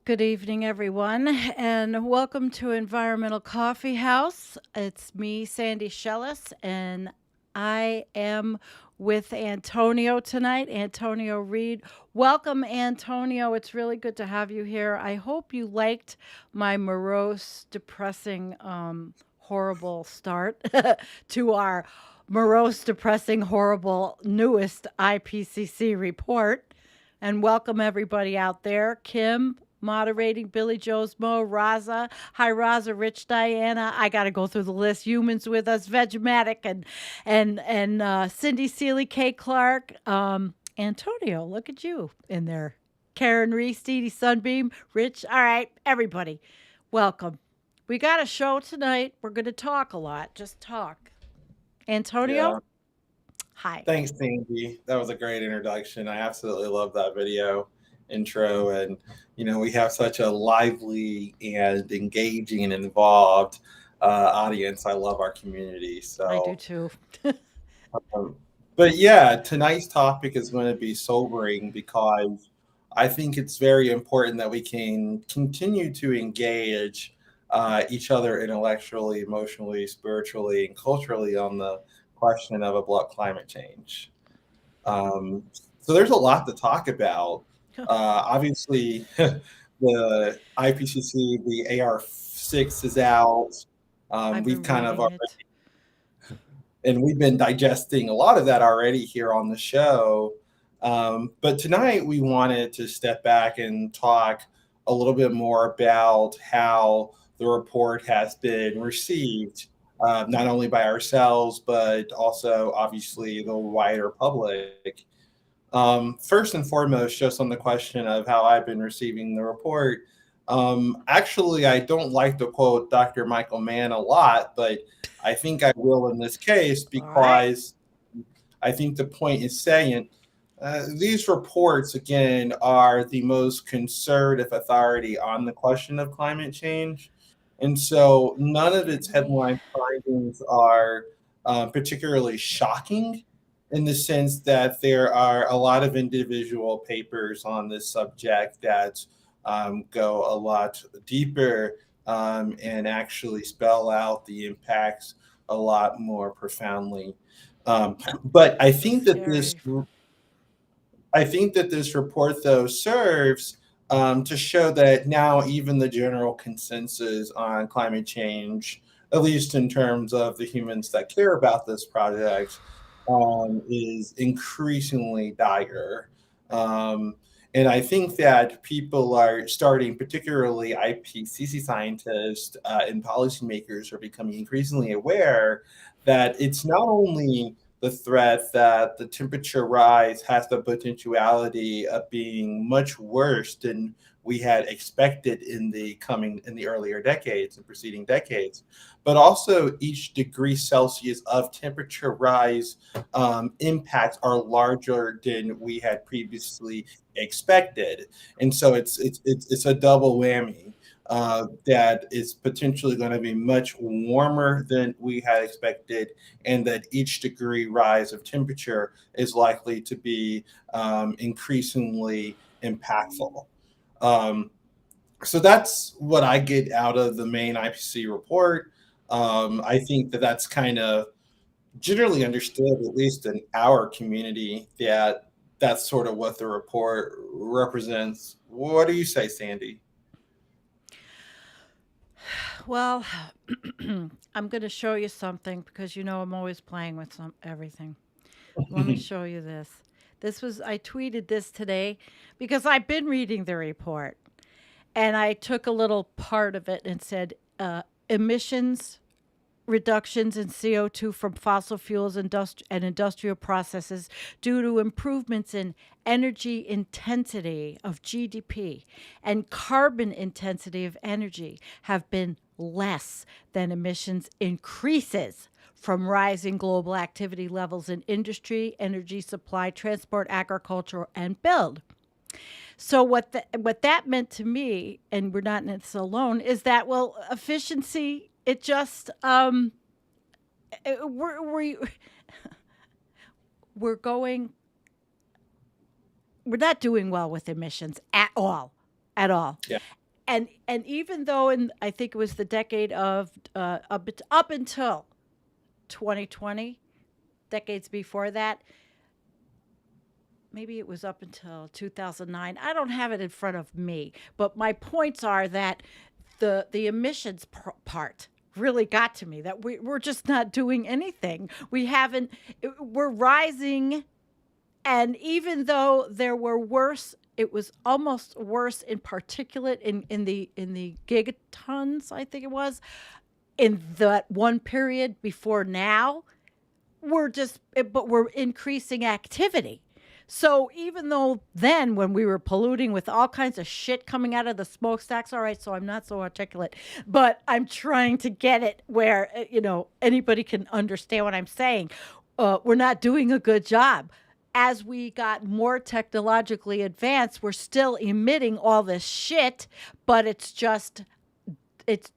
Good evening, everyone, and welcome to Environmental Coffee House. It's me, Sandy Shellis, and I am with Antonio tonight, Antonio Reed. Welcome, Antonio. It's really good to have you here. I hope you liked my morose, depressing, horrible start to our morose, depressing, horrible newest IPCC report. And welcome everybody out there. Kim moderating, Billy Joe's Mo, Raza. Hi Raza, Rich Diana. I gotta go through the list. Humans with us, Vegematic and Cindy Seeley, Kay Clark. Antonio, look at you in there. Karen Reese, Dee Sunbeam, Rich. All right, everybody. Welcome. We got a show tonight. We're gonna talk a lot. Just talk. Yeah, Antonio, hi. thanks, Sandy. That was a great introduction. I absolutely love that video intro. And, we have such a lively and engaging and involved audience. I love our community. I do So, too. um, but yeah, tonight's topic is going to be sobering because I think it's very important that we can continue to engage each other intellectually, emotionally, spiritually, and culturally on the question of about climate change. Um, so there's a lot to talk about. Obviously, the IPCC, the AR6 is out. I've We've been kind of reading it. and we've been digesting a lot of that already here on the show. But tonight we wanted to step back and talk a little bit more about how the report has been received, not only by ourselves, but also obviously the wider public. First and foremost, just on the question of how I've been receiving the report. Actually, I don't like to quote Dr. Michael Mann a lot, but I think I will in this case All right. because I think the point is saying these reports, again, are the most conservative authority on the question of climate change. And so none of its Pardon me. headline findings are particularly shocking in the sense that there are a lot of individual papers on this subject that go a lot deeper and actually spell out the impacts a lot more profoundly. But This is scary. I think that this report, though, serves to show that now even the general consensus on climate change, at least in terms of the humans that care about this project, is increasingly dire. Um, and I think that people are starting, particularly IPCC scientists and policymakers, are becoming increasingly aware that it's not only the threat that the temperature rise has the potentiality of being much worse than we had expected in the earlier decades and preceding decades, but also each degree Celsius of temperature rise impacts are larger than we had previously expected, and so it's a double whammy. That is potentially going to be much warmer than we had expected, and that each degree rise of temperature is likely to be increasingly impactful. Um, so that's what I get out of the main IPCC report. I think that that's kind of generally understood, at least in our community, that that's sort of what the report represents. What do you say, Sandy? Well, I'm going to show you something because you know I'm always playing with everything. Let me show you this. I tweeted this today because I've been reading the report and I took a little part of it and said emissions reductions in CO2 from fossil fuels and industrial processes due to improvements in energy intensity of GDP and carbon intensity of energy have been less than emissions increases from rising global activity levels in industry, energy supply, transport, agriculture, and build. So what that meant to me, and we're not in this alone, is that well, efficiency. It just we're we're going. We're not doing well with emissions at all, at all. Yeah. And even though in I think it was the decade of up until 2020, decades before that, maybe it was up until 2009. I don't have it in front of me, but my points are that the emissions part really got to me, that we're just not doing anything. We haven't we're rising, and even though there were worse, it was almost worse in particulate in the gigatons, I think it was, in that one period before now. But we're increasing activity. So even though then, when we were polluting with all kinds of shit coming out of the smokestacks, all right, so I'm not so articulate, but I'm trying to get it where, anybody can understand what I'm saying. We're not doing a good job. As we got more technologically advanced, we're still emitting all this shit, but it's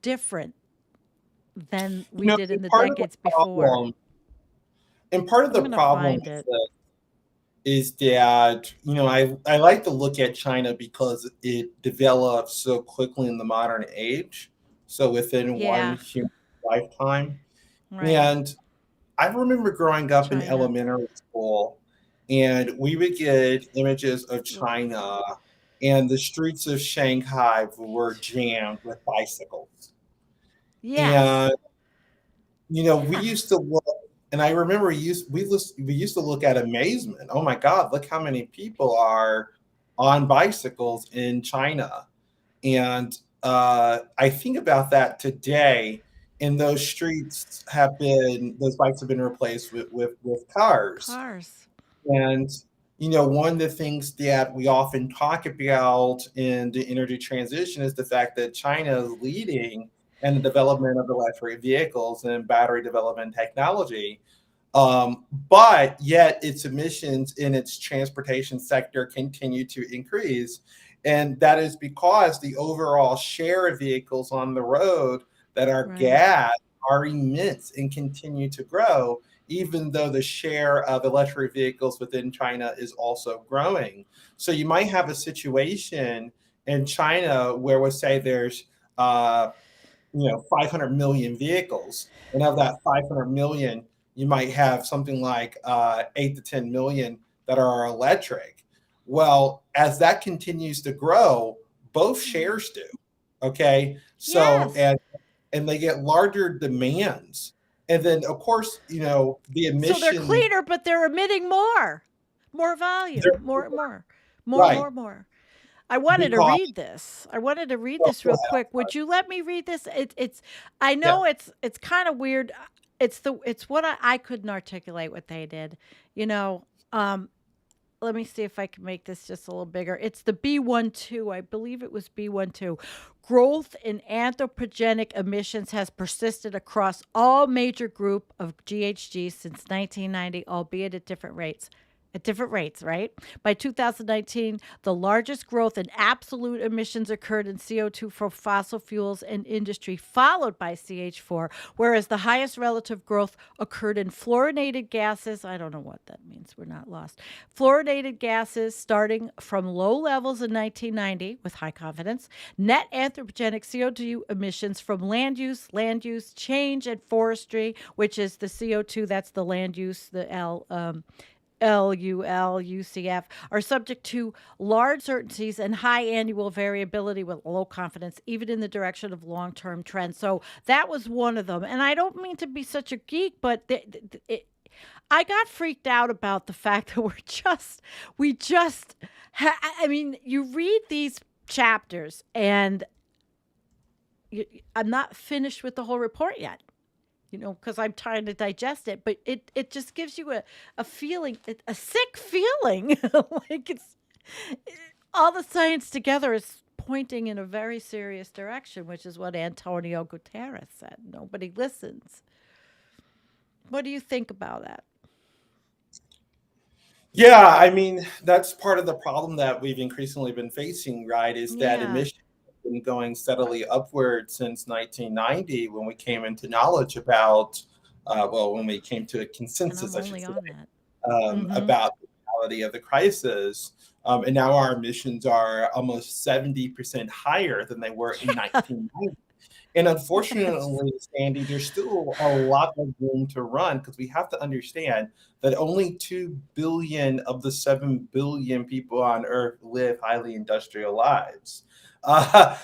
different than we did in And the part of the decades before. problem, and part of I'm the gonna problem find it. is that, I like to look at China because it developed so quickly in the modern age, so within one Yeah, human lifetime. right. And I remember growing up in China. elementary school, and we would get images of Ugh. China, and the streets of Shanghai were jammed with bicycles. Yes. And we used Yes. to look, and I remember we used to look at amazement. Oh my God, look how many people are on bicycles in China. And I think about that today, and those bikes have been replaced with cars. Cars. And one of the things that we often talk about in the energy transition is the fact that China is leading in the development of electric vehicles and battery development technology. But yet its emissions in its transportation sector continue to increase. And that is because the overall share of vehicles on the road that are Right. gas are immense and continue to grow, even though the share of electric vehicles within China is also growing. So you might have a situation in China where we'll say there's 500 million vehicles, and of that 500 million, you might have something like 8 to 10 million that are electric. Well, as that continues to grow, both Mm. shares do. Okay, so Yes. and they get larger demands, and then of course the So they're emissions. cleaner, but they're emitting more. More volume. They're More, more. More, right more, more. I wanted to because read this. I wanted to read well, this go real ahead, I'm quick. sorry. Would you let me read this? I Yeah. know it's kind of weird. It's what I couldn't articulate what they did. You know, um, let me see if I can make this just a little bigger. It's the B12. I believe it was B12. Growth in anthropogenic emissions has persisted across all major group of GHGs since 1990, albeit at different rates. At different rates, right? By 2019, the largest growth in absolute emissions occurred in CO2 from fossil fuels and industry, followed by CH4, whereas the highest relative growth occurred in fluorinated gases. I don't know what that means. We're not lost. Fluorinated gases starting from low levels in 1990 with high confidence. Net anthropogenic CO2 emissions from land use change, and forestry, which is the CO2, that's the land use, the LULUCF, are subject to large certainties and high annual variability with low confidence, even in the direction of long term trends. So that was one of them. And I don't mean to be such a geek, but I got freaked out about the fact that I mean, you read these chapters, and I'm not finished with the whole report yet, because I'm trying to digest it. But it just gives you a feeling, a sick feeling, like it's all the science together is pointing in a very serious direction, which is what Antonio Guterres said. Nobody listens. What do you think about that? Yeah, I mean, that's part of the problem that we've increasingly been facing, right? Is that Yeah, emissions have been going steadily upward since 1990 when we came into knowledge about, when we came to a and consensus, I'm I should only say, on that. Mm-hmm. about the reality of the crisis. And now our emissions are almost 70% higher than they were in 1990. And Yes. unfortunately, Sandy, there's still a lot of room to run because we have to understand that only 2 billion of the 7 billion people on Earth live highly industrial lives.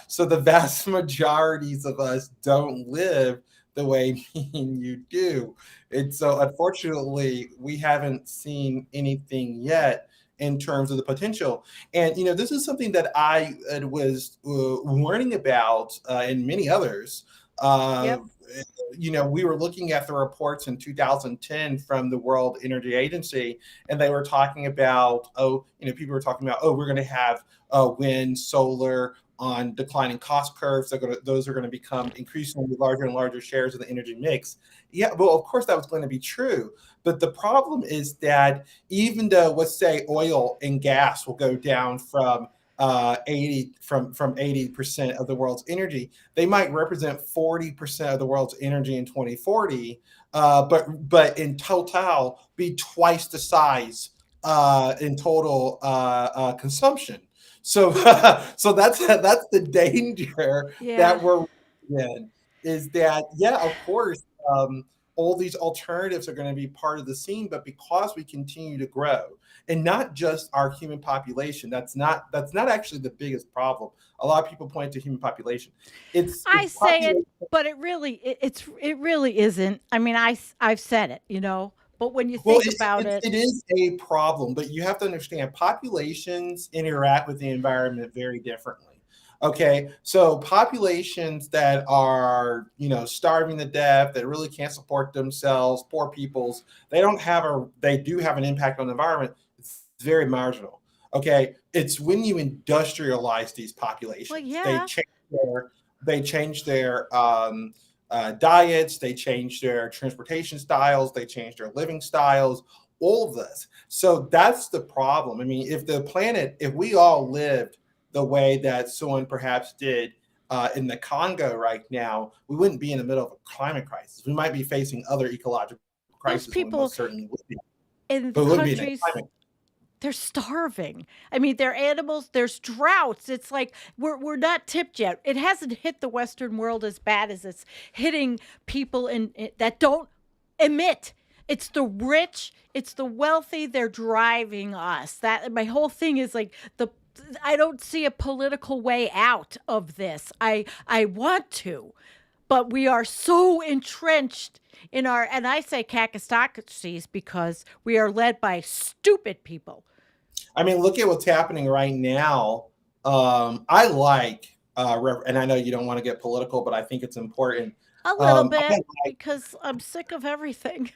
So the vast majorities of us don't live the way me and you do. And so, unfortunately, we haven't seen anything yet in terms of the potential. And this is something that I was learning about, and many others. Uh, Yep. we were looking at the reports in 2010 from the World Energy Agency, and they were talking about, people were talking about, we're going to have wind, solar on declining cost curves. Those are going to become increasingly larger and larger shares of the energy mix. Yeah, well, of course that was going to be true. But the problem is that even though, let's say, oil and gas will go down from 80% of the world's energy, they might represent 40% of the world's energy in 2040, but in total be twice the size in total consumption. So so that's the danger Yeah. that we're in, is that, yeah, of course, all these alternatives are going to be part of the scene, but because we continue to grow, and not just our human population, that's not actually the biggest problem. A lot of people point to human population. It's I say it, population. but it really isn't. I mean, I've said it, but when you Well, think about it, it is a problem, but you have to understand populations interact with the environment very differently. Okay, so populations that are, starving to death, that really can't support themselves, poor peoples, they do have an impact on the environment. It's very marginal. Okay, it's when you industrialize these well, populations, yeah. they change their diets, they change their transportation styles, they change their living styles, all of this. So that's the problem. I mean, if we all lived the way that someone perhaps did in the Congo right now, we wouldn't be in the middle of a climate crisis. We might be facing other ecological Those crises, and we people most certainly would be, in the but we wouldn't be in a countries, climate. they're starving. I mean, they're animals, there's droughts. It's like we're not tipped yet. It hasn't hit the Western world as bad as it's hitting people that don't emit. It's the rich, it's the wealthy, they're driving us. That my whole thing is like the I don't see a political way out of this. I want to, but we are so entrenched in our, and I say kakistocracies because we are led by stupid people. I mean, look at what's happening right now. I like, and I know you don't want to get political, but I think it's important. A little Um, I bit because I'm sick of everything.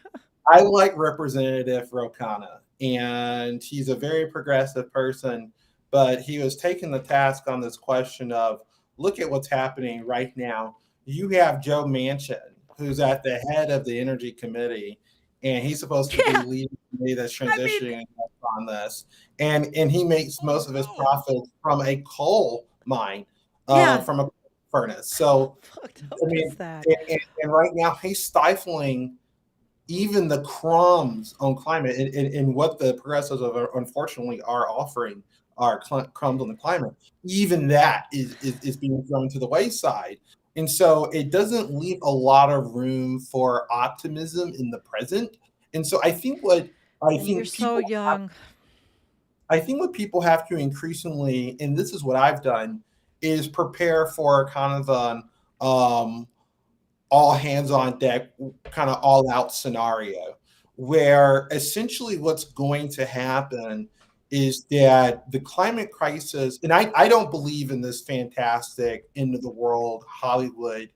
I like Representative Rokana, and he's a very progressive person, but he was taking the task on this question of, look at what's happening right now. You have Joe Manchin, who's at the head of the Energy Committee, and he's supposed to be Yeah, leading the committee that's I mean, transitioning on this. And he makes oh most of his no. profits from a coal mine, Yeah, from a furnace. So, fucked I up is mean, that? and right now he's stifling even the crumbs on climate, and what the progressives unfortunately are offering are crumbs on the climate. Even that is being thrown to the wayside. And so it doesn't leave a lot of room for optimism in the present. And so I And you're think so people young. I think what people have to increasingly, and this is what I've done, is prepare for kind of an all hands on deck, kind of all out scenario, where essentially what's going to happen is that the climate crisis, and I don't believe in this fantastic end of the world Hollywood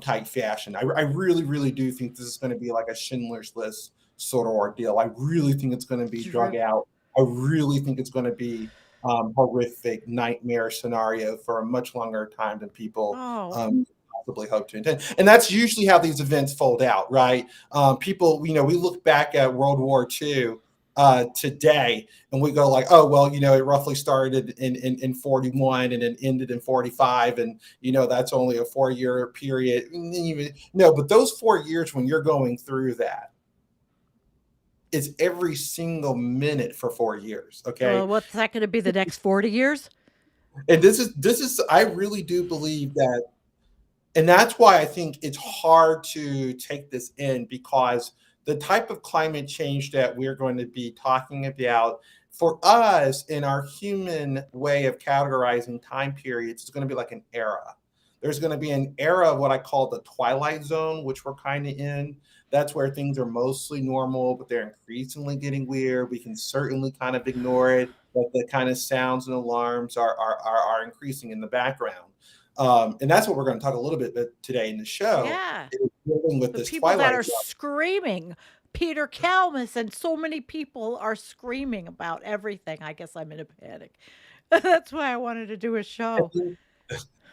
type fashion. I really, really do think this is going to be like a Schindler's List sort of ordeal. I really think it's going to be drug Drew. out. I really think it's going to be horrific nightmare scenario for a much longer time than people Oh, possibly hope to intend. And that's usually how these events fold out, right? People, we look back at World War II today, and we go like, oh, well, it roughly started in 41 and then ended in 45. And, that's only a 4-year period. No, but those 4 years when you're going through that, is every single minute for 4 years. Okay. What's that going to be the next 40 years? And this is I really do believe that, and that's why I think it's hard to take this in, because the type of climate change that we're going to be talking about for us in our human way of categorizing time periods is going to be like an era. There's going to be an era of what I call the twilight zone, which we're kind of in. That's where things are mostly normal, but they're increasingly getting weird. We can certainly kind of ignore it, but the kind of sounds and alarms are increasing in the background. And that's what we're going to talk a little bit today in the show, Yeah. is dealing with The this people that twilight are zone. screaming. Peter Kalmus and so many people are screaming about everything. I guess I'm in a panic. That's why I wanted to do a And show. then,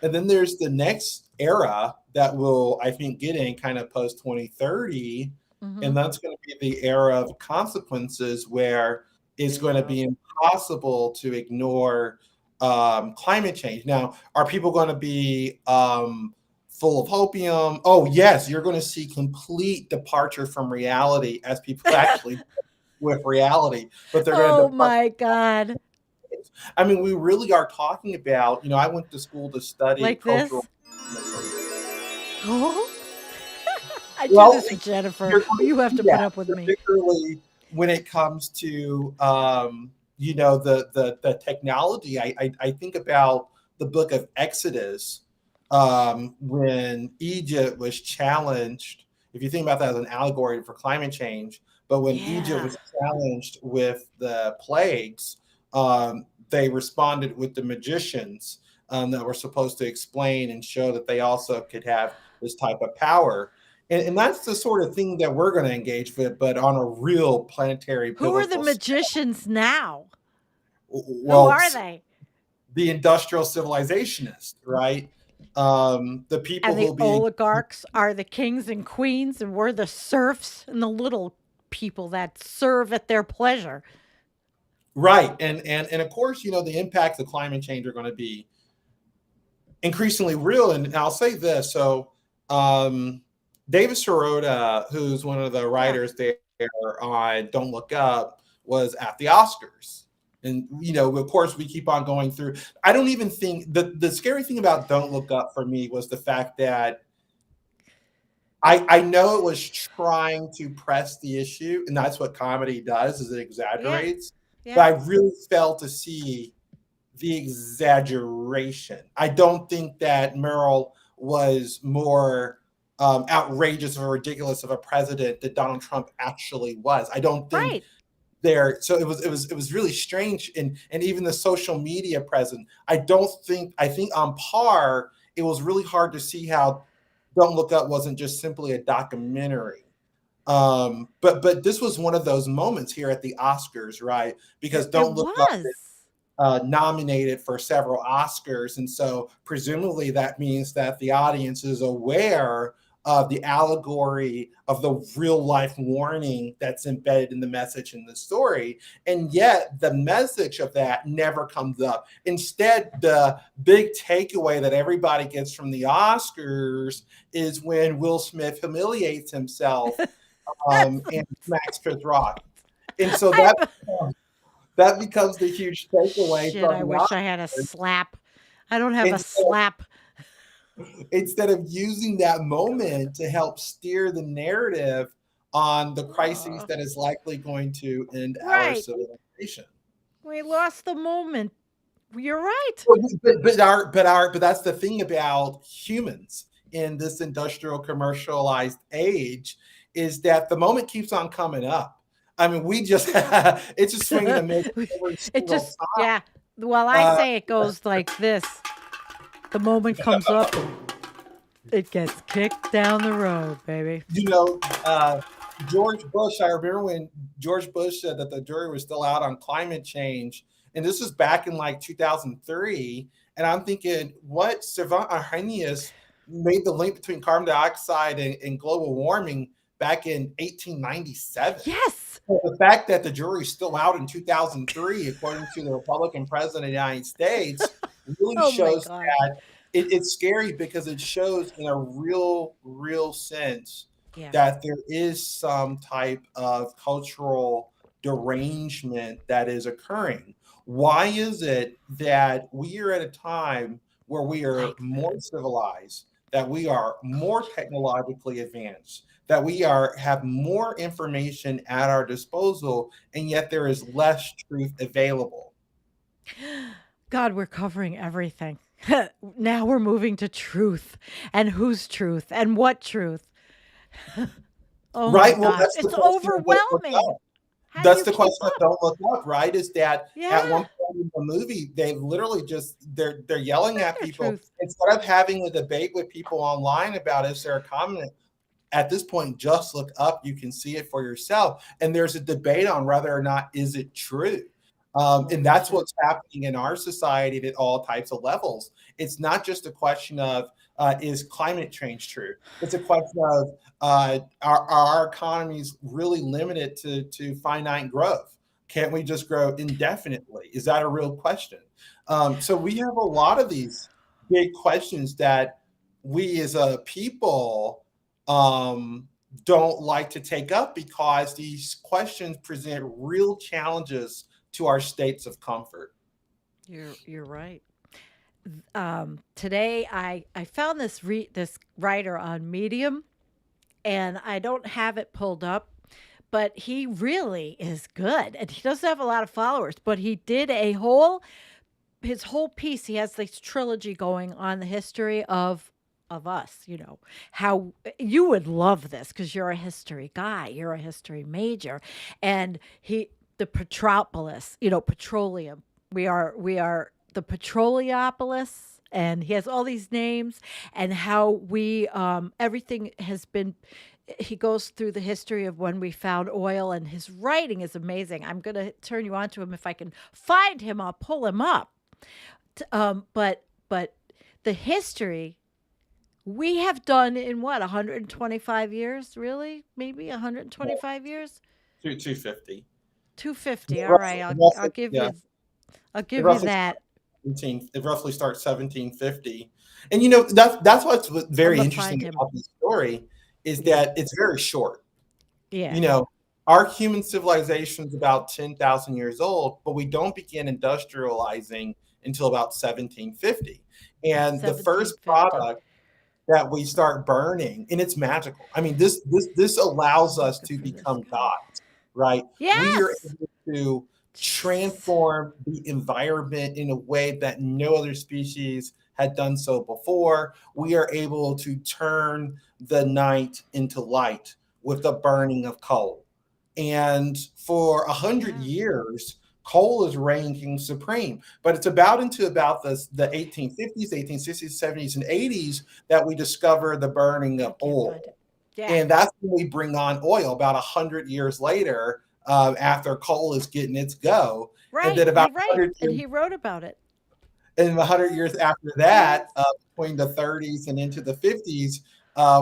and then there's the next era that will, I think, get in kind of post 2030. Hmm. And that's going to be the era of consequences, where it's going to Yeah. be impossible to ignore climate change. Now, are people going to be full of hopium? Oh, yes, you're going to see complete departure from reality as people actually with reality, but they're going to Oh depart. my God. I mean, we really are talking about, I went to school to study Like cultural this? Marxism. Oh, I do Well, this with Jennifer. you're going to You have see to put that, up with me. particularly when it comes to the technology. I think about the book of Exodus, when Egypt was challenged. If you think about that as an allegory for climate change, but when Egypt Yeah. was challenged with the plagues, they responded with the magicians, that were supposed to explain and show that they also could have this type of power. And that's the sort of thing that we're going to engage with, but on a real planetary Who are the biblical scale. magicians now? Who Well, are they? the industrial civilizationist, right? The people And who the will be oligarchs are the kings and queens, and we're the serfs and the little people that serve at their pleasure. right. And of course, the impacts of climate change are going to be increasingly real. And I'll say this. So, David Sirota, who's one of the Yeah. writers there on Don't Look Up, was at the Oscars. And, of course, we keep on going through. I don't even think the scary thing about Don't Look Up for me was the fact that I know it was trying to press the issue, and that's what comedy does, is it Yeah. exaggerates. But Yeah. I really failed to see the exaggeration. I don't think that Merrill was more outrageous or ridiculous of a president that Donald Trump actually was. I don't think Right. there. So it was really strange, and even the social media presence. I think on par, it was really hard to see how Don't Look Up wasn't just simply a documentary. But this was one of those moments here at the Oscars, right? Because It Don't Look Up was. nominated for several Oscars. And so presumably that means that the audience is aware of the allegory of the real life warning that's embedded in the message in the story. And yet the message of that never comes up. Instead, the big takeaway that everybody gets from the Oscars is when Will Smith humiliates himself, and smacks Chris Rock. And so I, that becomes the huge takeaway shit, from I the wish I had a Oscars. slap. I don't have a Instead, slap. instead of using that moment to help steer the narrative on the crisis Uh, that is likely going to end our right. civilization. We lost the moment. You're right. But that's the thing about humans in this industrial commercialized age, is that the moment keeps on coming up. I mean, we just it's just swinging a miss every It single just, yeah. Well, I time. say it goes like this. The moment comes up and it gets kicked down the road, baby. you know, uh, George Bush, I remember when George Bush said that the jury was still out on climate change. And this was back in like 2003. And I'm thinking, what? Savant Arrhenius made the link between carbon dioxide and global warming back in 1897. Yes. So the fact that the jury's still out in 2003, according to the Republican president of the United States, really Oh my shows God. that it's scary, because it shows in a real sense Yeah. that there is some type of cultural derangement that is occurring. Why is it that we are at a time where we are Like more that. civilized, that we are more Culture. technologically advanced, that we are have more information at our disposal, and yet there is less truth available? God, we're covering everything. Now we're moving to truth and whose truth and what truth. Oh my Right. Well, gosh, that's the it's question of don't look overwhelming. up. How do That's you the keep question of up? don't look up, right? Is that at one Yeah, point in the movie, they literally just they're yelling at their people truth. instead of having a debate with people online about is there a comment. At this point, just look up. You can see it for yourself, and there's a debate on whether or not is it true. Oh And my that's God. what's happening in our society at all types of levels. It's not just a question of is climate change true. It's a question of are our economies really limited to finite growth? Can't we just grow indefinitely? Is that a real question? So we have a lot of these big questions that we as a people um, don't like to take up because these questions present real challenges to our states of comfort. You're right. Today I found this writer on Medium, and I don't have it pulled up, but he really is good, and he doesn't have a lot of followers, but he did a whole his whole piece. He has this trilogy going on the history of us, how you would love this because you're a history guy, you're a history major. And he the Petropolis, petroleum. We are the Petroleopolis, and he has all these names, and how we everything has been. He goes through the history of when we found oil, and his writing is amazing. I'm going to turn you on to him. If I can find him, I'll pull him up. But the history we have done in what, 125 years, really? Maybe Yeah, 125 years? 250. 250. All Roughly, right, I'll give yeah, you I'll it give you roughly that 17. It roughly starts 1750, and that's what's I'm very gonna find interesting him. about this story is Yeah. that it's very short. Yeah. You know, our human civilization is about 10,000 years old, but we don't begin industrializing until about 1750. And the first 1750. product that we start burning, and it's magical. I mean, this allows I'm us looking to for this become guy. gods, right? We are Yes. able to Jeez. transform the environment in a way that no other species had done so before. We are able to turn the night into light with the burning of coal. And for 100 Yeah. years, coal is reigning supreme. But it's about the 1850s, 1860s, 70s, and 80s that we discover the burning I of can't oil. find it. Yeah. And that's when we bring on oil about 100 years later, after coal is getting its go. And Right. then about You're right. 100 And years he wrote about it. and 100 Yes. years after Yes. that, between the 30s and into the 50s,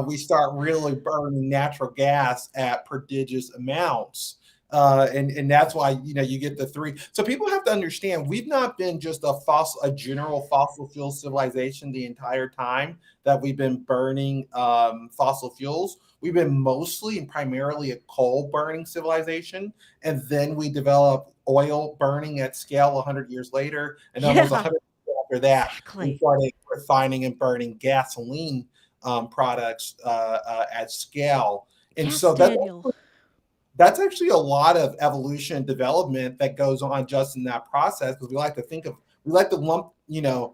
we start really burning natural gas at prodigious amounts. And that's why you get the three. So people have to understand we've not been just a general fossil fuel civilization the entire time that we've been burning fossil fuels. We've been mostly and primarily a coal burning civilization, and then we developed oil burning at scale 100 years later, and almost Yeah. 100 after that, we Exactly. started refining and burning gasoline products at scale. And Yes, so Daniel. that's actually a lot of evolution and development that goes on just in that process because we like to lump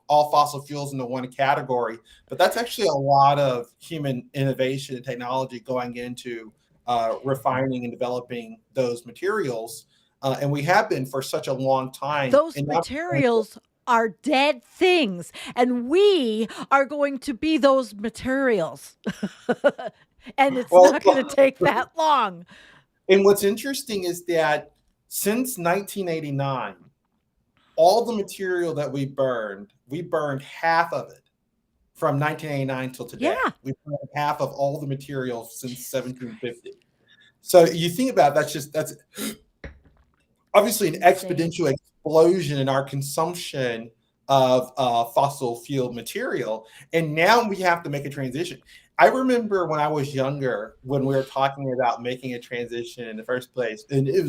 all fossil fuels into one category, but that's actually a lot of human innovation and technology going into refining and developing those materials, and we have been for such a long time. Those And now materials are dead things, and we are going to be those materials. And it's well, not going to take that long. and what's interesting is that since 1989, all the material that we burned half of it from 1989 till today. Yeah. We burned half of all the material since Jesus Christ. 1750. So you think about it, that's obviously an Insane. exponential explosion in our consumption of fossil fuel material, and now we have to make a transition. I remember when I was younger, when we were talking about making a transition in the first place, and it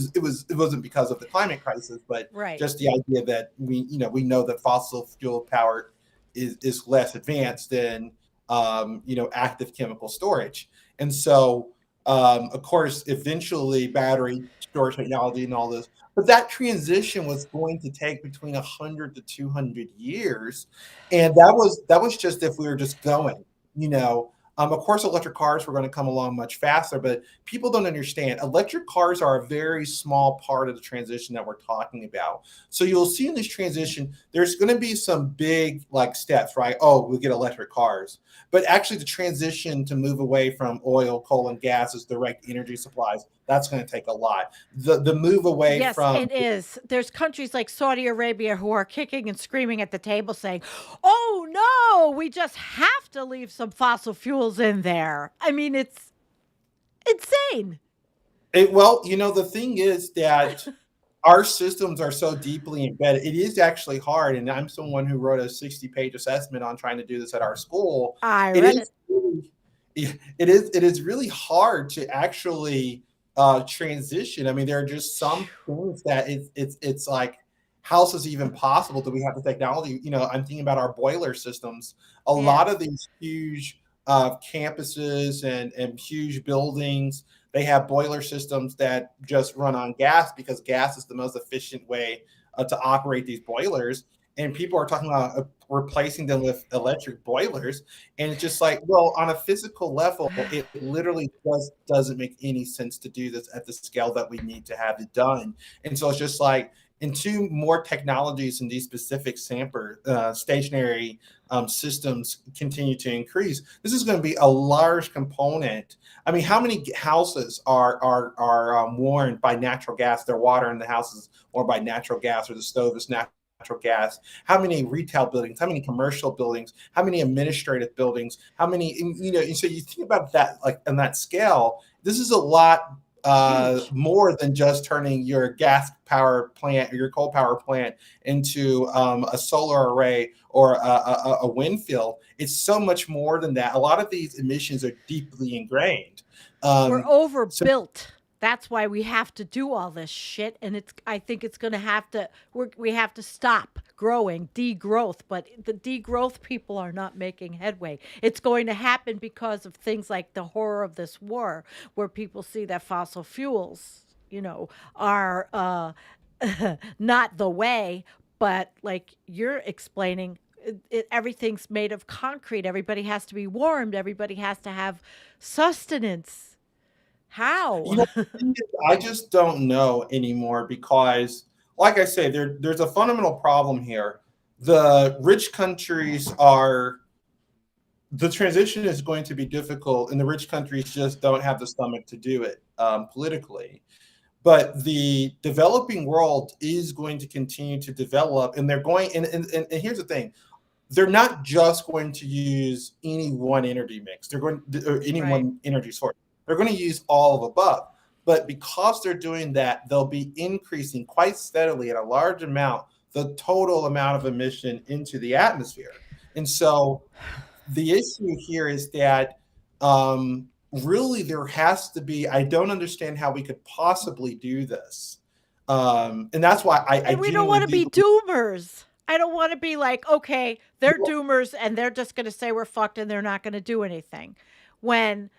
wasn't because of the climate crisis, but Right. just the idea that we know that fossil fuel power is less advanced than active chemical storage, and so of course eventually battery storage technology and all this, but that transition was going to take between 100 to 200 years, and that was just if we were just going, you know. Of course, electric cars were going to come along much faster, but people don't understand. Electric cars are a very small part of the transition that we're talking about. So you'll see in this transition, there's going to be some big like steps, right? Oh, we'll get electric cars. But actually, the transition to move away from oil, coal, and gas as direct energy supplies, that's going to take a lot. The move away Yes, from it is. There's countries like Saudi Arabia who are kicking and screaming at the table saying, "Oh no, we just have to leave some fossil fuels in there." I mean, it's insane. it, well, the thing is that our systems are so deeply embedded. It is actually hard, and I'm someone who wrote a 60-page assessment on trying to do this at our school. I It read is it. really, it is really hard to actually transition. I mean, there are just some things that it's like, how is this even possible? Do we have the technology? I'm thinking about our boiler systems. A lot Yes. of these huge campuses and huge buildings, they have boiler systems that just run on gas because gas is the most efficient way to operate these boilers. And people are talking about replacing them with electric boilers. And it's just like, well, on a physical level, it literally just doesn't make any sense to do this at the scale that we need to have it done. And so it's just like, until more technologies in these specific stationary systems continue to increase, this is going to be a large component. I mean, how many houses are warmed by natural gas? Their water in the houses warmed by natural gas, or the stove is natural gas. How many retail buildings? How many commercial buildings? How many administrative buildings? How many? So you think about that, like on that scale. This is a lot Huge. more than just turning your gas power plant or your coal power plant into a solar array or a wind field. It's so much more than that. A lot of these emissions are deeply ingrained. We're So overbuilt. That's why we have to do all this shit, and it's. I think it's going to have to. We have to stop growing, degrowth. But the degrowth people are not making headway. It's going to happen because of things like the horror of this war, where people see that fossil fuels, are not the way. But like you're explaining, everything's made of concrete. Everybody has to be warmed. Everybody has to have sustenance. You How? know, I just don't know anymore because, like I say, there's a fundamental problem here. The rich countries are the transition is going to be difficult, and the rich countries just don't have the stomach to do it politically. But the developing world is going to continue to develop, and they're going. And here's the thing: they're not just going to use any one energy mix. They're going or any Right. one energy source. They're going to use all of above. But because they're doing that, they'll be increasing quite steadily at a large amount the total amount of emission into the atmosphere. And so the issue here is that really there has to be. I don't understand how we could possibly do this, and that's why I And we don't want genuinely to do be believe. doomers. I don't want to be like, okay, they're doomers and they're just going to say we're fucked and they're not going to do anything. When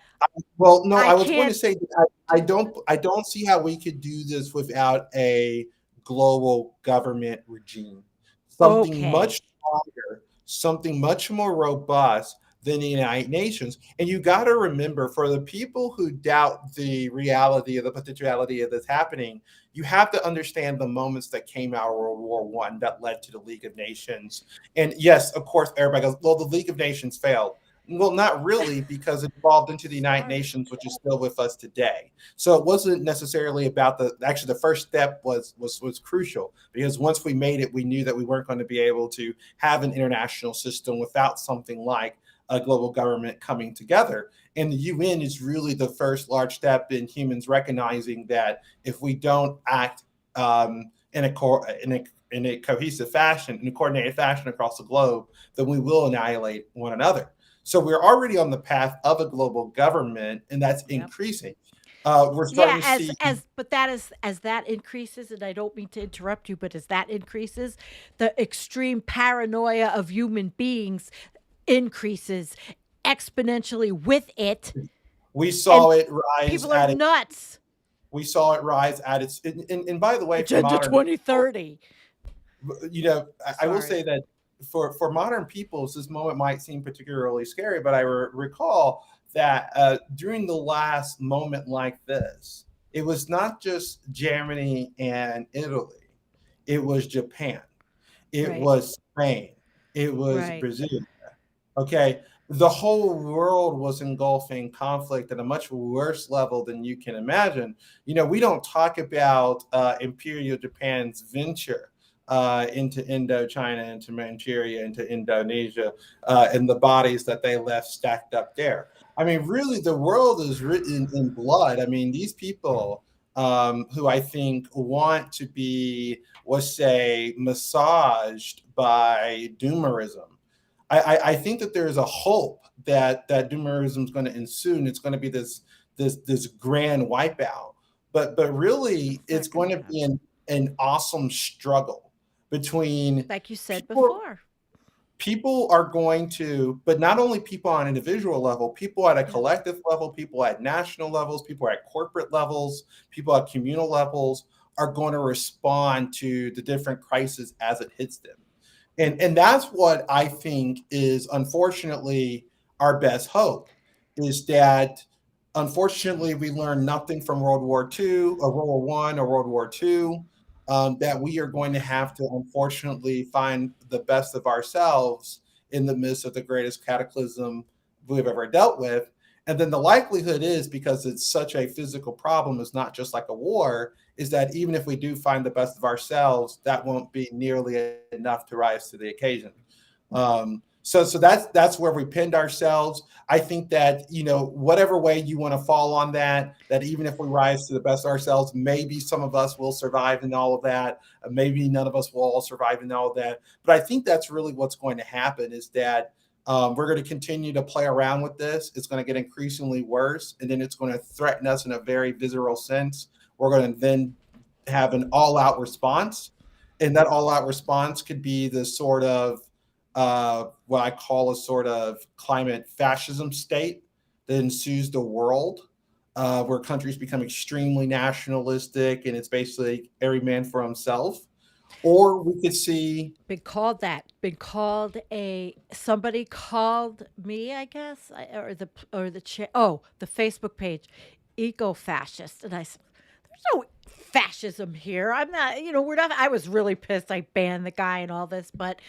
Well, no, I I was going to can't say that I do don't I don't see how we could do this without a global government regime. Something okay. much stronger, something much more robust than the United Nations. And you got to remember, for the people who doubt the reality of the potentiality of this happening, you have to understand the moments that came out of World War One that led to the League of Nations. And yes, of course, everybody goes, "Well, the League of Nations failed." Well, not really, because it evolved into the United Sorry. Nations, which is still with us today. So it wasn't necessarily about the first step was crucial, because once we made it, we knew that we weren't going to be able to have an international system without something like a global government coming together. And the UN is really the first large step in humans recognizing that if we don't act in a cohesive fashion, in a coordinated fashion across the globe, then we will annihilate one another. So we're already on the path of a global government, and that's Yep. increasing. We're Yeah, starting to see. but that is as that increases, and I don't mean to interrupt you, but as that increases, the extreme paranoia of human beings increases exponentially with it, We and saw it rise people are at it. nuts. We saw it rise at its. And by the way, for Agenda modern people, 2030. I will Sorry. say that for modern peoples, this moment might seem particularly scary, but I recall that during the last moment like this, it was not just Germany and Italy, it was Japan, it Right. was Spain, it was Right. Brazil. Okay. The whole world was engulfing conflict at a much worse level than you can imagine. We don't talk about Imperial Japan's venture into Indochina, into Manchuria, into Indonesia, and the bodies that they left stacked up there. I mean, really, the world is written in blood. I mean, these people who I think want to be, let's say, massaged by doomerism. I think that there is a hope that doomerism is going to ensue, and it's going to be this grand wipeout. But really, It's it's not going going to to be happen. an awesome struggle between Like you said people. before. People are going to, but not only people on an individual level, people at a Yep. collective level, people at national levels, people at corporate levels, people at communal levels are going to respond to the different crises as it hits them. And that's what I think is unfortunately our best hope, is that unfortunately we learned nothing from World War II or World War One or World War II, that we are going to have to unfortunately find the best of ourselves in the midst of the greatest cataclysm we've ever dealt with. And then the likelihood is, because it's such a physical problem, it's not just like a war, is that even if we do find the best of ourselves, that won't be nearly enough to rise to the occasion. So that's where we pinned ourselves. I think that whatever way you want to fall on that, that even if we rise to the best of ourselves, maybe some of us will survive in all of that. Maybe none of us will all survive in all of that. But I think that's really what's going to happen, is that we're going to continue to play around with this. It's going to get increasingly worse, and then it's going to threaten us in a very visceral sense. We're going to then have an all-out response, and that all-out response could be the sort of what I call a sort of climate fascism state that ensues the world, where countries become extremely nationalistic, and it's basically every man for himself. Or we could see. Been called that. Been called a somebody called me, I guess, the Facebook page, eco fascist, and I said, "There's no fascism here. I'm not. We're not." I was really pissed. I banned the guy and all this, but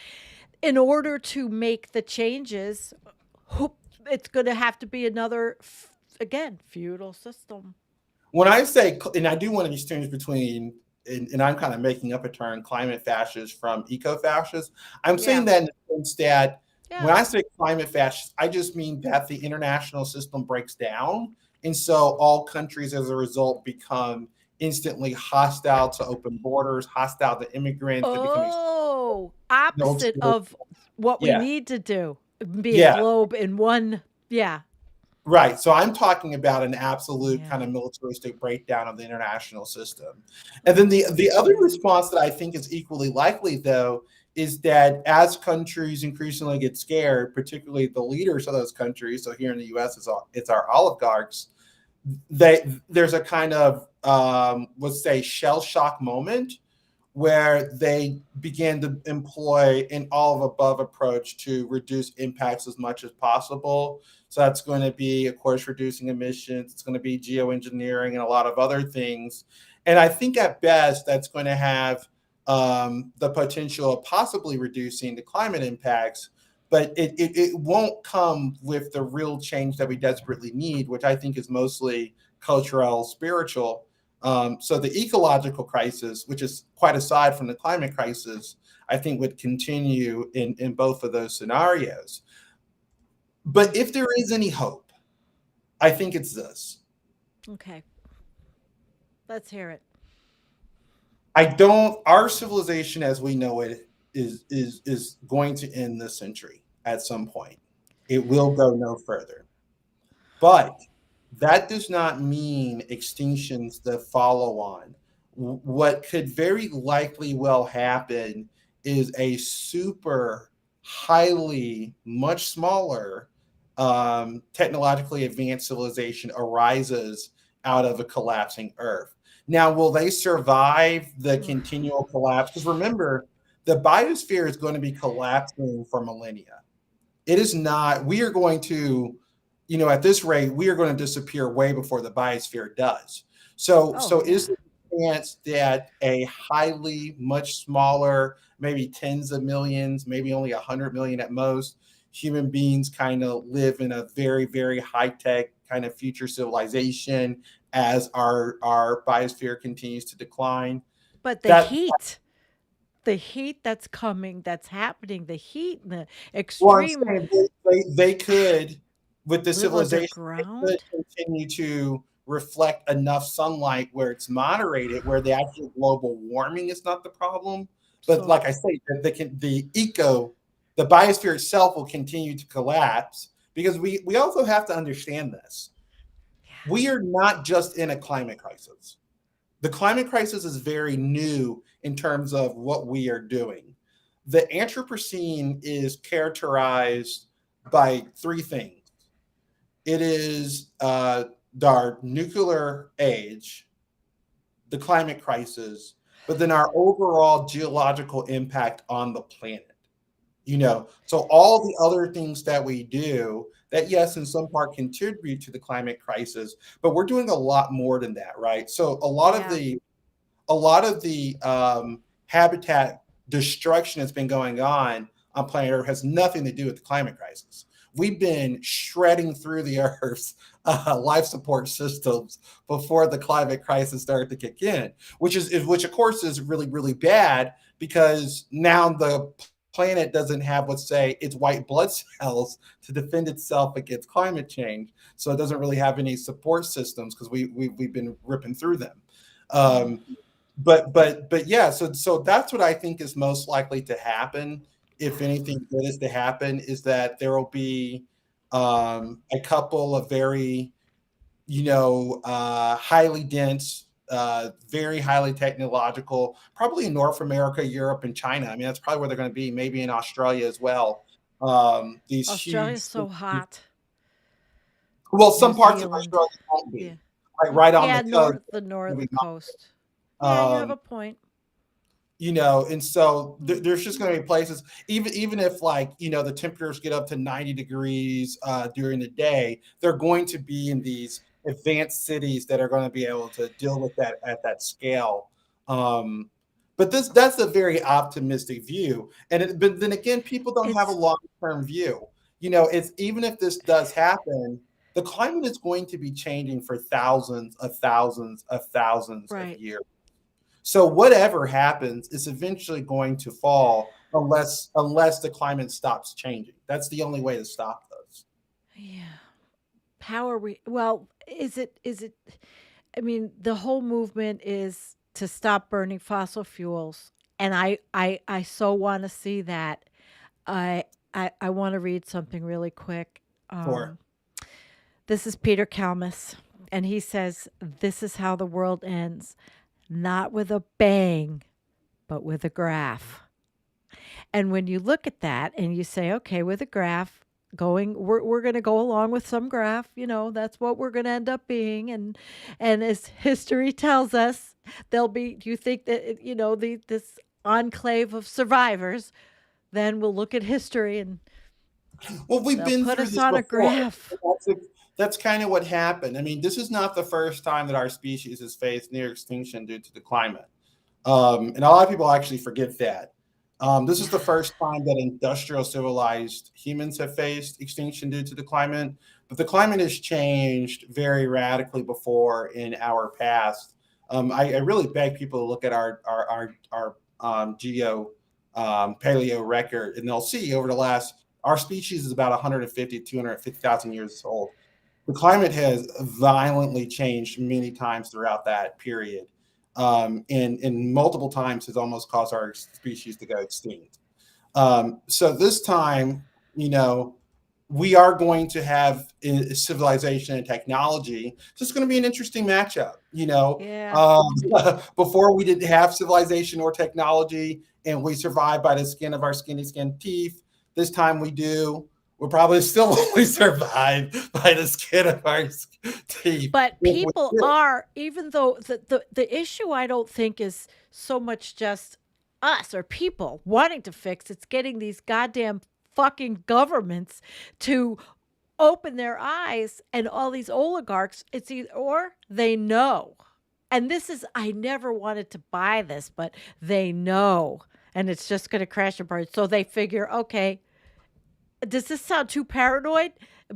in order to make the changes, who- it's going to have to be another, again, feudal system. When I say, and I do want to distinguish between, and I'm kind of making up a term, climate fascist from eco fascist. I'm saying Yeah, that in the sense that yeah. when I say climate fascist, I just mean that the international system breaks down. And so all countries as a result become instantly hostile to open borders, hostile to immigrants. They become Oh, opposite military. of what we Yeah. need to do. Be a Yeah. globe in one. Yeah. Right. So I'm talking about an absolute kind Yeah. of militaristic breakdown of the international system. And then Oh, the other response that I think is equally likely, though, is that as countries increasingly get scared, particularly the leaders of those countries, so here in the US, it's our oligarchs, there's a kind of, let's say, shell shock moment where they began to employ an all of above approach to reduce impacts as much as possible. So that's going to be, of course, reducing emissions. It's going to be geoengineering and a lot of other things. And I think at best that's going to have the potential of possibly reducing the climate impacts, but it won't come with the real change that we desperately need, which I think is mostly cultural, spiritual. So the ecological crisis, which is quite aside from the climate crisis, I think would continue in both of those scenarios. But if there is any hope, I think it's this. Okay. Let's hear it. Our civilization as we know it is going to end this century at some point. It will go no further. But that does not mean extinctions that follow on. What could very likely well happen is a super highly, much smaller, technologically advanced civilization arises out of a collapsing Earth. Now, will they survive the continual collapse? Because remember, the biosphere is going to be collapsing for millennia. It is not, we are going to, at this rate, we are going to disappear way before the biosphere does. So, Oh, so is yeah. there a chance that a highly, much smaller, maybe tens of millions, maybe only 100 million at most, human beings kind of live in a very, very high tech kind of future civilization as our biosphere continues to decline? But That the heat that's coming, that's happening, the heat and the Well, I'm extreme saying they could, with the live civilization, they could underground. continue to reflect enough sunlight where it's moderated, where the actual global warming is not the problem. But So, like I say, the biosphere itself will continue to collapse because we also have to understand this. yeah. We are not just in a climate crisis. The climate crisis is very new in terms of what we are doing. The Anthropocene is characterized by three things. It is our nuclear age, the climate crisis, but then our overall geological impact on the planet. So all the other things that we do that, yes, in some part contribute to the climate crisis, but we're doing a lot more than that, right? So Yeah. a lot of the habitat destruction that's been going on planet Earth has nothing to do with the climate crisis. We've been shredding through the Earth's life support systems before the climate crisis started to kick in, which of course is really really bad because now the planet doesn't have, let's say, its white blood cells to defend itself against climate change, so it doesn't really have any support systems because we've been ripping through them. Mm. Um, but yeah, so that's what I think is most likely to happen. If anything good is to happen, is that there will be a couple of very, highly dense, very highly technological, probably in North America, Europe, and China. I mean, that's probably where they're going to be. Maybe in Australia as well. These Australia's huge, so hot. well, New some parts of Zealand. Australia won't Yeah. be right on the Yeah, coast. the north coast. Yeah, you have Um, a point. and so Mm. there's just going to be places, even if, like, the temperatures get up to 90 degrees during the day, they're going to be in these advanced cities that are going to be able to deal with that at that scale. um, but that's a very optimistic view, but then again, people don't have a It's long-term view. It's, even if this does happen, the climate is going to be changing for thousands of right. years. So whatever happens is eventually going to fall unless the climate stops changing. That's the only way to stop those. Yeah. How are we well, is it I mean, the whole movement is to stop burning fossil fuels, and I so want to see that. I I want to read something really quick. For This is Peter Kalmus, and he says, "This is how the world ends, not with a bang, but with a graph." And when you look at that and you say, okay, with a graph going, we're going to go along with some graph, that's what we're going to end up being. And as history tells us, there'll be, do you think that, this enclave of survivors, then we'll look at history and Well, we've they'll been put through us this on a before. graph. That's kind of what happened. I mean, this is not the first time that our species has faced near extinction due to the climate. And a lot of people actually forget that. This is Yeah. the first time that industrial civilized humans have faced extinction due to the climate, but the climate has changed very radically before in our past. I really beg people to look at our geo paleo record, and they'll see over the last, our species is about 150 250,000 years old. The climate has violently changed many times throughout that period, and multiple times has almost caused our species to go extinct. So this time, you know, we are going to have civilization and technology. So it's going to be an interesting matchup. Yeah. Before we didn't have civilization or technology, and we survived by the skin of our skin teeth. This time we do. We'll probably still only survive by the skin of our teeth. But If we people do. are, even though the issue I don't think is so much just us or people wanting to fix, it's getting these goddamn fucking governments to open their eyes, and all these oligarchs, it's either or they know. And this is, I never wanted to buy this, but they know. And it's just going to crash and burn. So they figure, okay, does this sound too paranoid?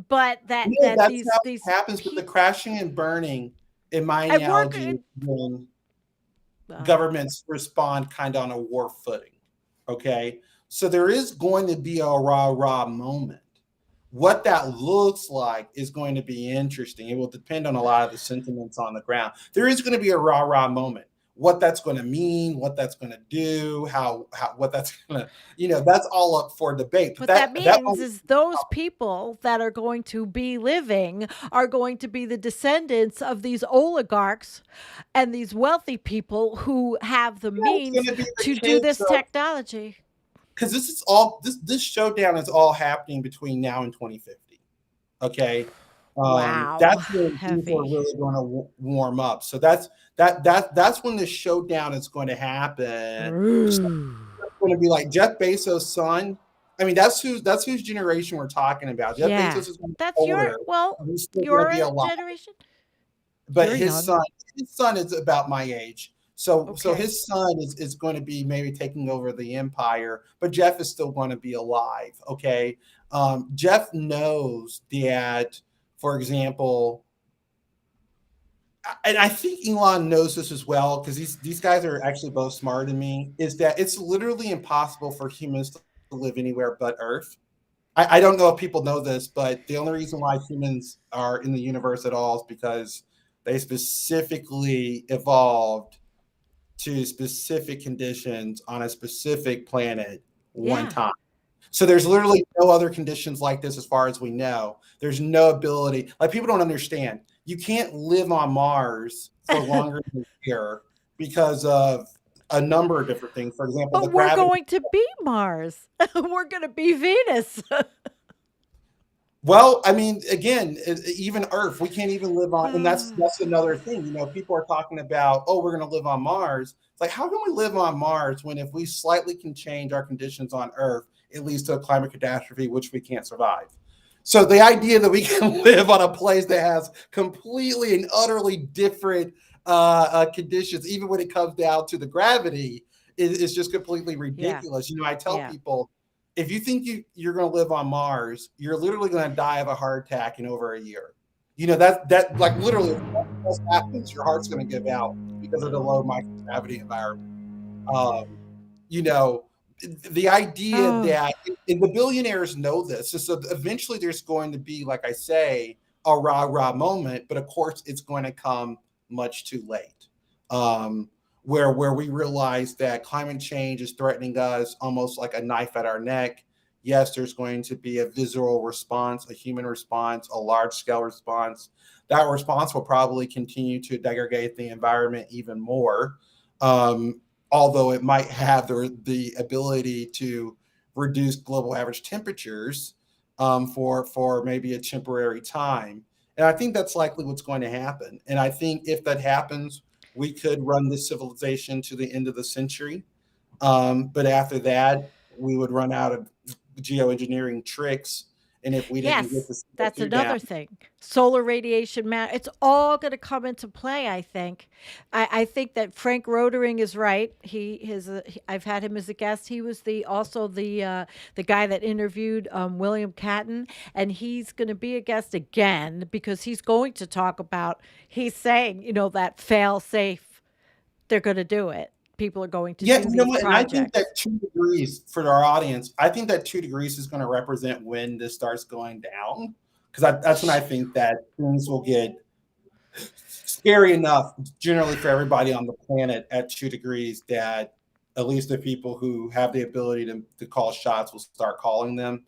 But No, that that's how these it happens. But the people, crashing and burning, in my I work analogy, is in, when uh, governments respond kind of on a war footing. Okay. So there is going to be a rah rah moment. What that looks like is going to be interesting. It will depend on a lot of the sentiments on the ground. There is going to be a rah rah moment. What that's going to mean, what that's going to do, how what that's going to, that's all up for debate. But what that that means moment, is those people that are going to be living are going to be the descendants of these oligarchs and these wealthy people who have the yeah, it's going means to be the to do kids this of, technology. because this showdown is all happening between now and 2050. Okay. Wow, That's when things are heavy. really going to warm up. So that's when the showdown is going to happen. So Ooh. it's going to be like Jeff Bezos' son. I mean, that's whose generation we're talking about. Jeff Yeah. Bezos is going to be That's older, your, well, and he's still going to your be alive. generation? But You're young. his son is about my age. So Okay. his son is going to be maybe taking over the empire, but Jeff is still going to be alive. Okay. Jeff knows that, for example, and I think Elon knows this as well, because these guys are actually both smarter than me, is that it's literally impossible for humans to live anywhere but Earth. I don't know if people know this, but the only reason why humans are in the universe at all is because they specifically evolved to specific conditions on a specific planet one Yeah. time. So there's literally no other conditions like this as far as we know. There's no ability. Like, people don't understand. You can't live on Mars for longer than a year because of a number of different things. For example, the But we're gravity. going to be Mars. We're going to be Venus. Well, I mean, again, even Earth, we can't even live on, and that's another thing. People are talking about, oh, we're going to live on Mars. It's like, how can we live on Mars when if we slightly can change our conditions on Earth, it leads to a climate catastrophe which we can't survive? So the idea that we can live on a place that has completely and utterly different conditions, even when it comes down to the gravity, is just completely Yeah. ridiculous. I tell Yeah. people, if you think you're going to live on Mars, you're literally going to die of a heart attack in over a year. That like literally, if nothing else happens, your heart's going to give out because of the low microgravity environment. Um, you know, the idea Oh, that, and the billionaires know this. So eventually, there's going to be, like I say, a rah rah moment, but of course, it's going to come much too late. Um, where we realize that climate change is threatening us almost like a knife at our neck. Yes, there's going to be a visceral response, a human response, a large scale response. That response will probably continue to degrade the environment even more. Um, Although it might have the ability to reduce global average temperatures for maybe a temporary time. And I think that's likely what's going to happen. And I think if that happens, we could run this civilization to the end of the century. But after that, we would run out of geoengineering tricks. And if we didn't get yes. the That's CO2 down, another thing. Solar radiation, it's all going to come into play, I think. I think that Frank Rotering is right. I've had him as a guest. He was also the guy that interviewed William Catton, and he's going to be a guest again because he's going to talk about, he's saying, that fail safe, they're going to do it. People are going to yeah, do you know these what? And I think that projects. 2 degrees for our audience, I think that 2 degrees is going to represent when this starts going down. Because that's when I think that things will get scary enough, generally for everybody on the planet, at 2 degrees, that at least the people who have the ability to call shots will start calling them.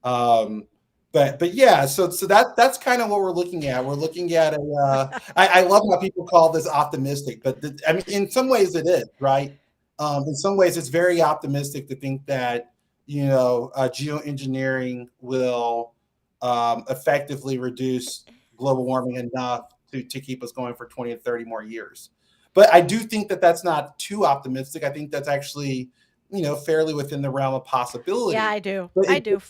Um, But yeah, so that's kind of what we're looking at. We're looking at a. I love how people call this optimistic, but I mean, in some ways it is, right. In some ways, it's very optimistic to think that geoengineering will effectively reduce global warming enough to keep us going for 20 to 30 more years. But I do think that that's not too optimistic. I think that's actually fairly within the realm of Yeah, possibility. I do. But I do.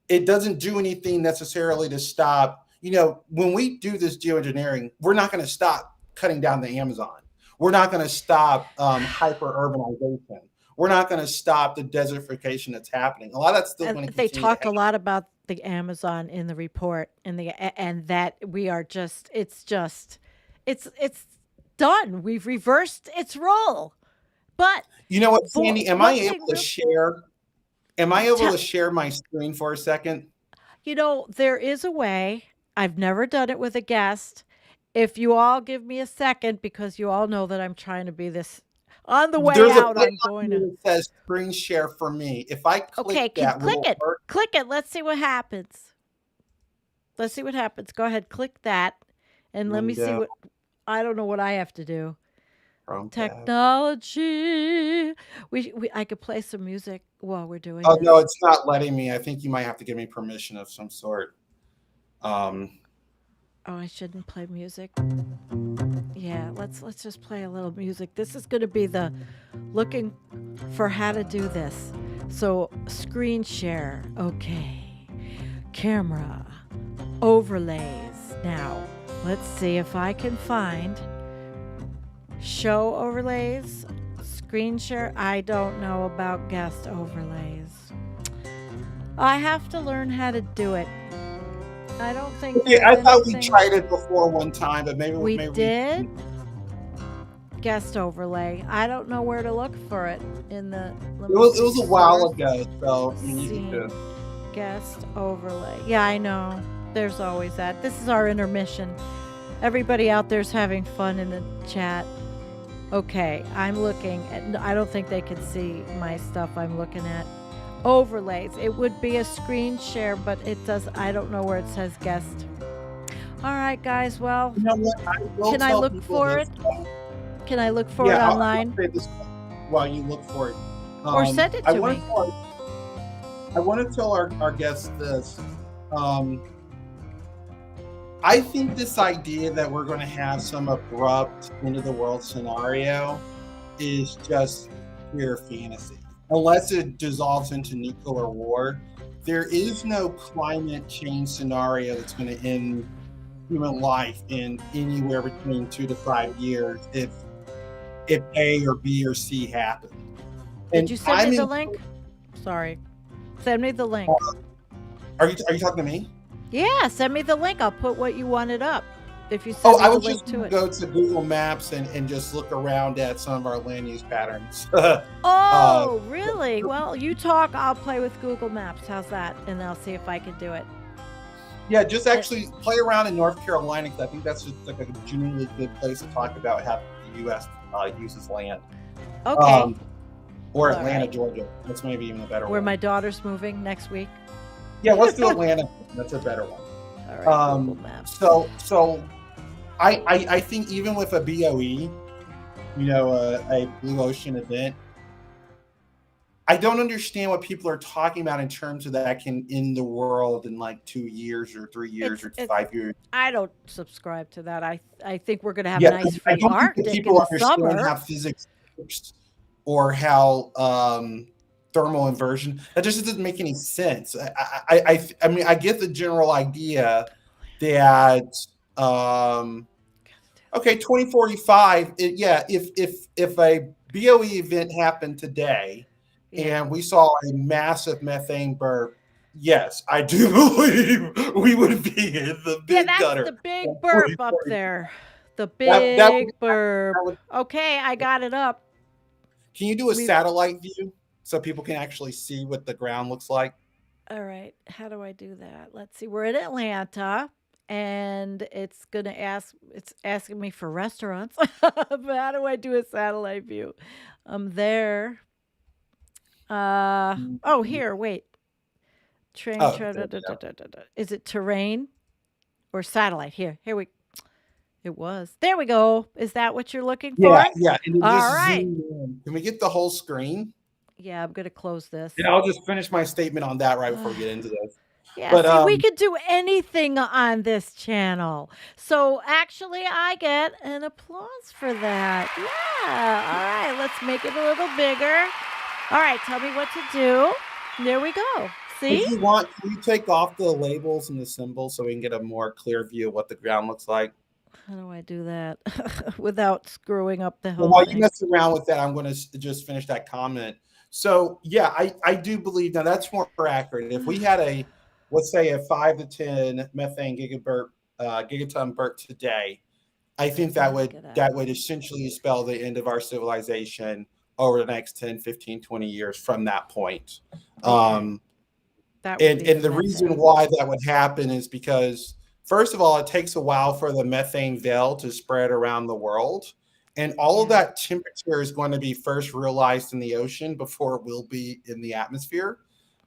it doesn't do anything necessarily to stop. When we do this geoengineering, we're not going to stop cutting down the Amazon. We're not going to stop hyper urbanization. We're not going to stop the desertification that's happening. A lot of that's still And going to they continue to talked happen. a lot about the Amazon in the report, and that we are just it's done. We've reversed its role. But You know what, Sandy? Am I one thing able to real share? Am I able te- to share my screen for a second? there is a way. I've never done it with a guest. If you all give me a second, because you all know that I'm trying to be this on the way There's a out, button I'm on going here to. that says screen share for me. If I Okay, click that, will it work? Click it. Let's see what happens. Let's see what happens. Go ahead, click that, and let me see Window, what. I don't know what I have to do. Chrome tab. Technology. I could play some music while we're doing Oh no, this. it's not letting me. I think you might have to give me permission of some sort. Um, Oh, I shouldn't play music. Yeah, let's just play a little music. This is going to be the looking for how to do this. So, screen share. Okay. Camera. Overlays. Now, let's see if I can find show overlays. Screen share. I don't know about guest overlays. I have to learn how to do it. I don't think yeah, there's I thought we anything. tried it before one time, but We maybe did we. guest overlay. I don't know where to look for it in the. Let It me was see. a while Source, ago, so you needed scene, to. guest overlay. Yeah, I know. There's always that. This is our intermission. Everybody out there's having fun in the chat. Okay, I'm looking at. I don't think they can see my stuff. I'm looking at overlays. It would be a screen share, but it does. I don't know where it says guest. All right, guys. Well, You know what? I will can I tell look people for this. it? Can I look for it Yeah, I'll online say this while you look for it. or send it I to want me? to tell. I want to tell our guests this. Um, I think this idea that we're going to have some abrupt end of the world scenario is just pure fantasy. Unless it dissolves into nuclear war, there is no climate change scenario that's going to end human life in anywhere between 2 to 5 years if A or B or C happen. Did And you send me I'm the in. link? Sorry. Send me the link. Are you talking to me? Yeah, send me the link. I'll put what you wanted up if you Oh, send me I the was link just to going to it. go to Google Maps and just look around at some of our land use patterns. Oh, really? Well, you talk. I'll play with Google Maps. How's that? And I'll see if I can do it. Yeah, just actually play around in North Carolina because I think that's just like a genuinely good place to talk about how the U.S. Uses land. Okay. Or All Atlanta, right. Georgia. That's maybe even a better Where one. my daughter's moving next week. Yeah, let's do Atlanta. That's a better one. All right, Google Maps. So I think even with a BOE, a blue ocean event, I don't understand what people are talking about in terms of that can end the world in like 2 years or 3 years or It's. 5 years. I don't subscribe to that. I think we're gonna have a Yeah, nice I free don't think that Arctic in people the understand summer. how physics works or how thermal inversion. That just doesn't make any sense. I mean, I get the general idea that okay, 2045. Yeah, if a BOE event happened today Yeah. and we saw a massive methane burp, yes, I do believe we would be in the Yeah, big that's gutter. the big in burp up 2045. there. The That would, big that burp. would. Okay, I got it up. Can you do a We satellite view so people can actually see what the ground looks like? All right. How do I do that? Let's see. We're in Atlanta and it's asking me for restaurants. But how do I do a satellite view? I'm there. Oh, here, wait. Train, Oh, there we go. is it terrain or satellite? Here we it was. There we go. Is that what you're looking Yeah, for? yeah, and it All just right. zoomed in. Can we get the whole screen? Yeah, I'm gonna close And this. I'll just finish my statement on that right before we get into this. Yeah, But see, we could do anything on this channel. So actually, I get an applause for that. Yeah. All right, let's make it a little bigger. All right, tell me what to do. There we go. See? if you want, can you take off the labels and the symbols so we can get a more clear view of what the ground looks like? How do I do that without screwing up the Well, whole while you thing? mess around with that, I'm going to just finish that comment. So, yeah, I do believe now that's more accurate. If we had a, let's say, a 5 to 10 methane gigaton burp today, I think Let that me would get out. that would essentially spell the end of our civilization over the next 10, 15, 20 years from that point. Okay. Um, That would and be the and the reason methane. why that would happen is because first of all, it takes a while for the methane veil to spread around the world, and all of Yeah. that temperature is going to be first realized in the ocean before it will be in the atmosphere.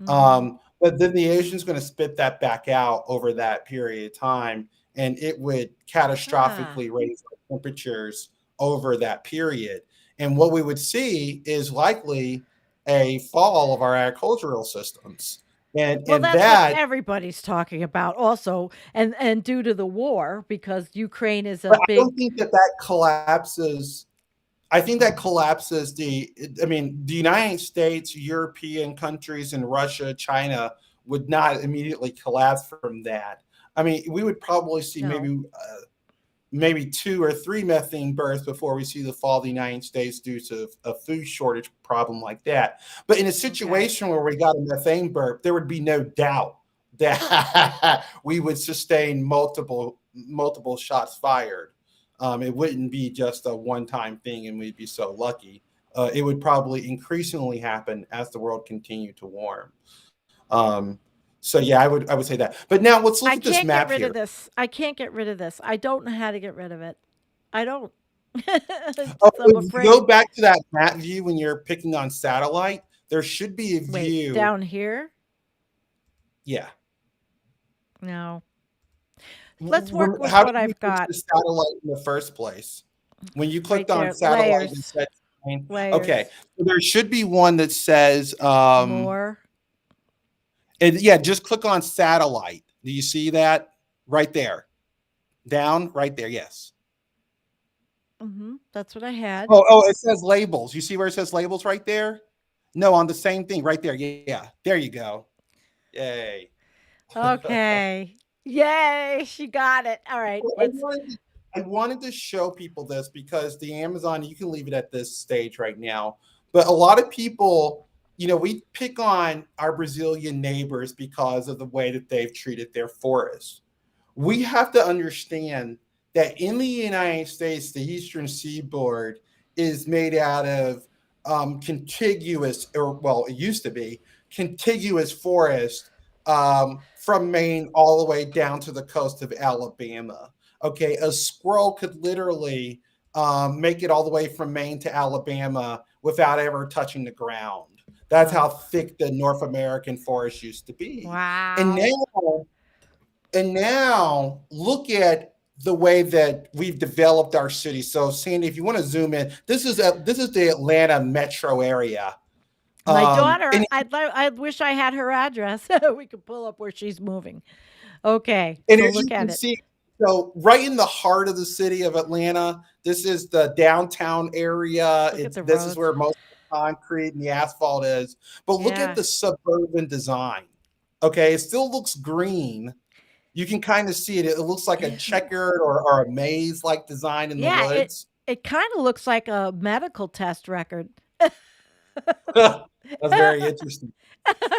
Mm-hmm. But then the ocean's going to spit that back out over that period of time, and it would Ah. catastrophically raise our temperatures over that period. And what we would see is likely a fall of our agricultural systems. And Well, and that's what that everybody's talking about also, and due to the war, because Ukraine is a but I don't big. think that that collapses. I think that collapses I mean, the United States, European countries, and Russia, China would not immediately collapse from that. I mean, we would probably see No. maybe 2 or 3 methane births before we see the fall of the United States due to a food shortage problem like that. But in a Okay. situation where we got a methane burp, there would be no doubt that we would sustain multiple shots fired. It wouldn't be just a one-time thing, and we'd be so lucky. It would probably increasingly happen as the world continued to warm. Um, so yeah, I would say that. But now let's I look at this can't get map rid of here. this. I can't get rid of this. I don't know how to get rid of it. I don't. Oh, I'm if you go afraid. back to that map view when you're picking on satellite, there should be a Wait, view. down here? Yeah. No. Let's work with How did what you I've get to got the satellite in the first place? When you right clicked on there. satellite and Layers. said, okay, Layers. so there should be one that says, More. and yeah, just click on satellite. Do you see that right there? Down right there. Yes. That's what I had. Oh, it says labels. You see where it says labels right there? No, on the same thing right there. Yeah. There you go. Yay. Okay. Yay, she got it. All right, Well, let's. I wanted to show people this because the Amazon, you can leave it at this stage right now. But a lot of people, we pick on our Brazilian neighbors because of the way that they've treated their forests. We have to understand that in the United States, the Eastern Seaboard is made out of contiguous, or well, it used to be contiguous forest from Maine all the way down to the coast of Alabama. Okay, a squirrel could literally make it all the way from Maine to Alabama without ever touching the ground. That's how Oh, thick the North American forest used to be. And wow. now and now look at the way that we've developed our city. So Sandy, if you want to zoom in, this is the Atlanta metro area. My daughter, And I wish I had her address. We could pull up where she's moving. Okay, And so as look you at can it. see, so right in the heart of the city of Atlanta, this is the downtown area. Look at the This is roads. where most of the concrete and the asphalt is. But look at Yeah. the suburban design. Okay, it still looks green. You can kind of see it. It looks like a checkered or a maze like design in the Yeah, it woods. it kind of looks like a medical test record. That's very interesting.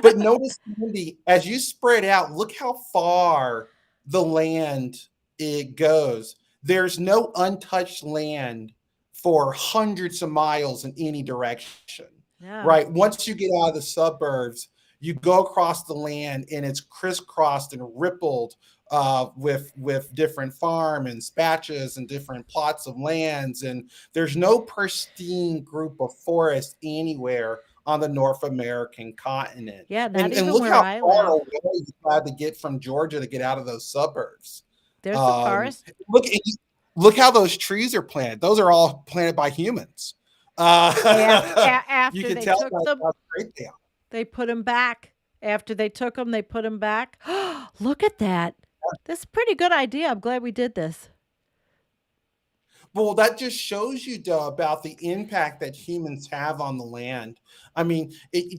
But notice, Andy, as you spread out, look how far the land it goes. There's no untouched land for hundreds of miles in any direction, No. right? Once you get out of the suburbs, you go across the land and it's crisscrossed and rippled with different farm and patches and different plots of lands, and there's no pristine group of forest anywhere on the North American continent. Yeah, not And even look where how I far live. away you had to get from Georgia to get out of those suburbs. There's the Um, forest. look, look how those trees are planted. Those are all planted by humans. You After can they tell took that them, how great they are. they put them back. After they took them, they put them back. Look at that. That's a pretty good idea. I'm glad we did this. Well, that just shows you, though, about the impact that humans have on the land. I mean,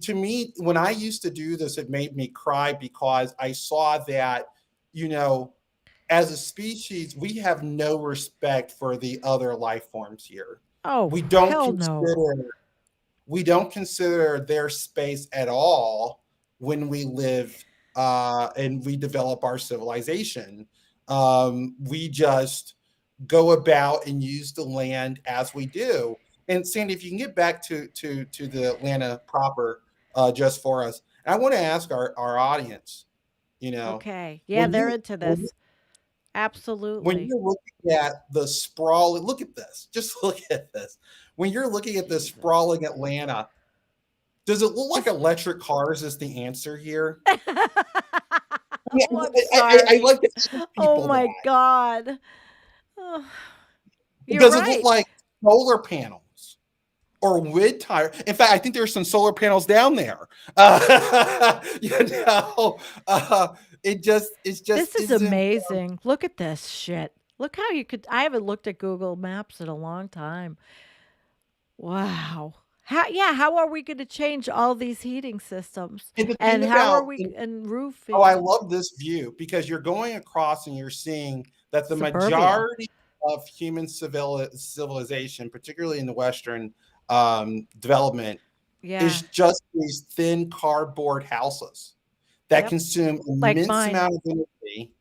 to me, when I used to do this, it made me cry because I saw that, you know, as a species, we have no respect for the other life forms here. Oh, We don't hell no. consider we don't consider their space at all when we live and we develop our civilization. We just go about and use the land as we do. And Sandy, if you can get back to the Atlanta proper just for us, I want to ask our audience, you know, Okay. Yeah, when they're you into when you this. when Absolutely. you're looking at the sprawl, look at this. Just look at this. When you're looking at this Jesus. sprawling Atlanta, does it look like Just electric cars is the answer here? Yeah, Oh, I'm I sorry. like to ask Oh people my that. God. Oh, you're Does it look right. like solar panels or wind tire? In fact, I think there's some solar panels down there. You know, it's just This is isn't. amazing. Look at this shit. Look how you could I haven't looked at Google Maps in a long time. Wow. How are we going to change all these heating systems? And the And thing how are about, we and oh, I roofing love this view because you're going across and you're seeing that the suburbia? majority of human civilization, particularly in the Western development, Yeah. is just these thin cardboard houses that Yep. consume Like immense mine. amount of energy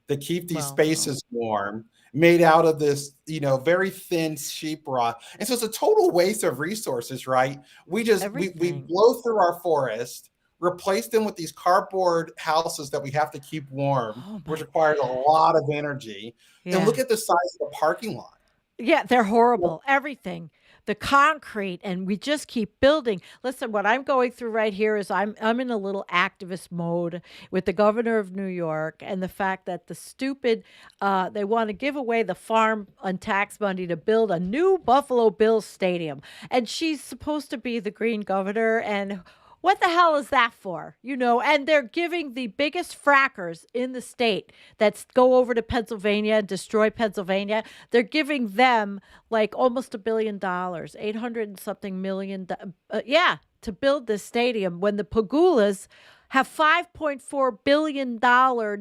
to keep these Well, no. spaces warm, made out of this, very thin sheetrock. And so it's a total waste of resources, right? We Everything. blow through our forest, replace them with these cardboard houses that we have to keep warm, Oh which my. requires a lot of energy. And Yeah. look at the size of the parking lot. Yeah, they're Well, horrible. Everything. The concrete and we just keep building. Listen, what I'm going through right here is I'm in a little activist mode with the governor of New York and the fact that the stupid they want to give away the farm and tax money to build a new Buffalo Bills stadium. And she's supposed to be the green governor and what the hell is that for? And they're giving the biggest frackers in the state that go over to Pennsylvania and destroy Pennsylvania. They're giving them like almost $1 billion, 800 and something million. Yeah, to build this stadium when the Pagulas have $5.4 billion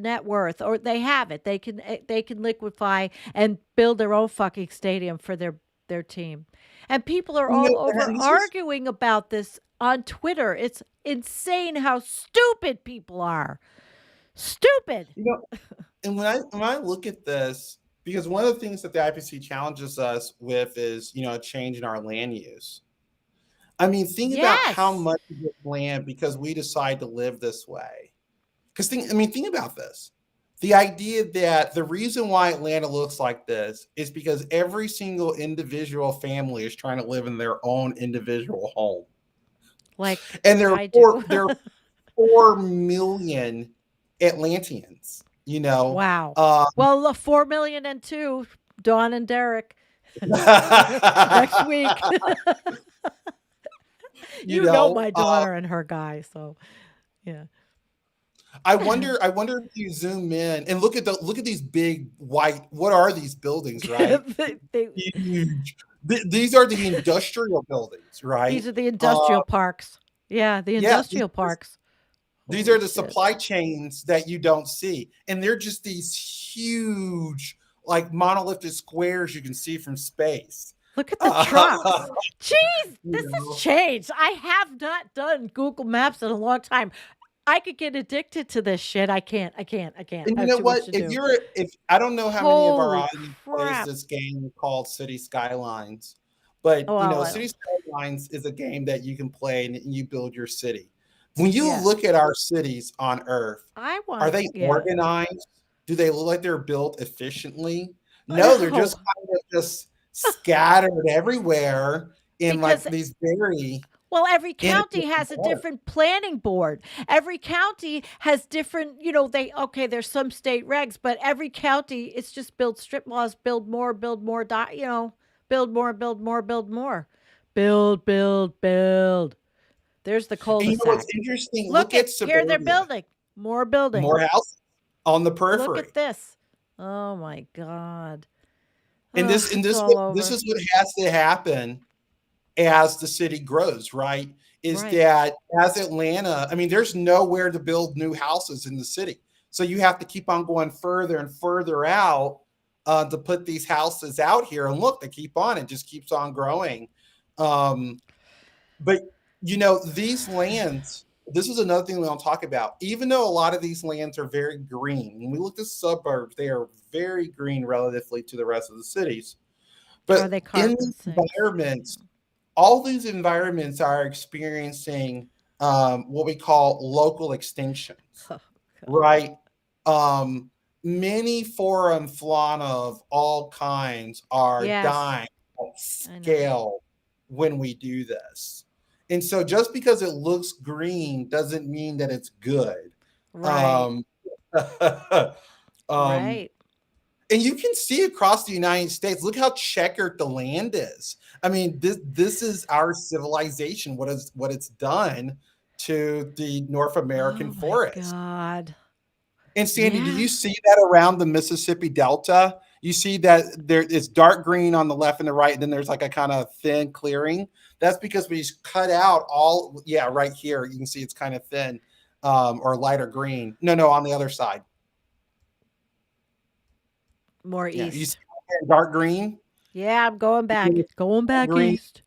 net worth, or they have it. They can liquefy and build their own fucking stadium for their team. And people are all over and this is arguing about this on Twitter. It's insane how stupid people are. Stupid. you know and when I look at this, because one of the things that the IPC challenges us with is, a change in our land use. I mean, think about how Yes. much of this land because we decide to live this way. Because think about this. The idea that the reason why Atlanta looks like this is because every single individual family is trying to live in their own individual home. Like And I do. there are 4 million Atlanteans, Wow. Um, Well, 4 million and two, Dawn and Derek next week. you You know know, my uh, daughter and her guy, so yeah. I wonder if you zoom in and look at these big white, what are these buildings, right? They Huge. These are the industrial buildings, these right? are the Uh, industrial parks. Yeah, the yeah, industrial parks. these Holy are the shit. supply chains that you don't see, and they're just these huge, like monolithic squares you can see from space. Look at the Uh, trucks. Jeez, you this has know, changed. I have not done Google Maps in a long time. I could get addicted to this shit. I can't. and I you have know too much what? to If do. you're if I don't know how many of our Holy audience plays crap. this game called City Skylines, but Oh, well, I City don't. Skylines is a game that you can play and you build your city. When you Yeah. look at our cities on Earth, I are want they yeah. organized? Do they look like they're built efficiently? No, they're just No, kind of just scattered everywhere in like because these very Well, every in a county different has a way. different planning board. Every county has different, there's some state regs, but every county, it's just build strip malls, build more, build more, build more, build more. Build, build, build. There's the And you know what's cul-de-sac. interesting? Look Look at at here they're suburbia, building. More building. more houses on the Look periphery. at this. Oh my God. And Oh, this and it's this all this over. is what has to happen as the city grows, right? Is Right. that as Atlanta, I mean, there's nowhere to build new houses in the city. So you have to keep on going further and further out to put these houses out here. And look, they keep on, it just keeps on growing. Um, but, these lands, this is another thing we don't talk about. Even though a lot of these lands are very green, when we look at suburbs, they are very green relatively to the rest of the cities. Are But they in carbon these sinks? environments, all these environments are experiencing what we call local extinctions, Oh God. right? Um, Many flora and fauna of all kinds are Yes, dying at I know. scale when we do this. And so just because it looks green doesn't mean that it's good. Right. Um, um, Right. and you can see across the United States, look how checkered the land is. I mean, this is our civilization, what it's done to the North American Oh my forest. God. And Sandy, do you Yeah. see that around the Mississippi Delta? You see that there it's dark green on the left and the right, and then there's like a kind of thin clearing. That's because we cut out all, yeah, right here. You can see it's kind of thin, or lighter green. No, on the other side. More Yeah, you see east. dark green, Yeah, I'm going back. Going back green, east.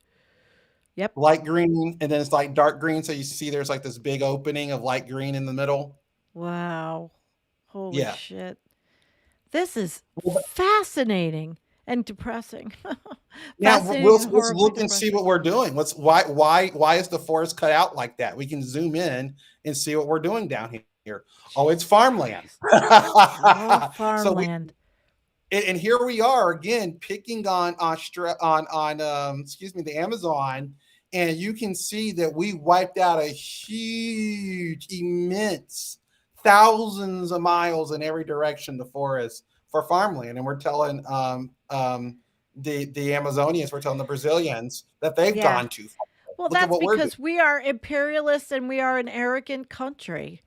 Yep. light green, and then it's like dark green. So you see there's like this big opening of light green in the middle. Wow. Holy Yeah. shit. This is Well, fascinating and depressing. now Fascinating and let's horribly look and see depressing. what we're doing. Why is the forest cut out like that? We can zoom in and see what we're doing down here. Oh, it's Jesus farmland. Christ. Oh, So we farmland. and here we are again picking on excuse me, the Amazon, and you can see that we wiped out a huge, immense, thousands of miles in every direction the forest for farmland, and we're telling the Amazonians, we're telling the Brazilians that they've Yeah. gone too far. Well, Look at that's what we're doing. because we are imperialists and we are an arrogant country.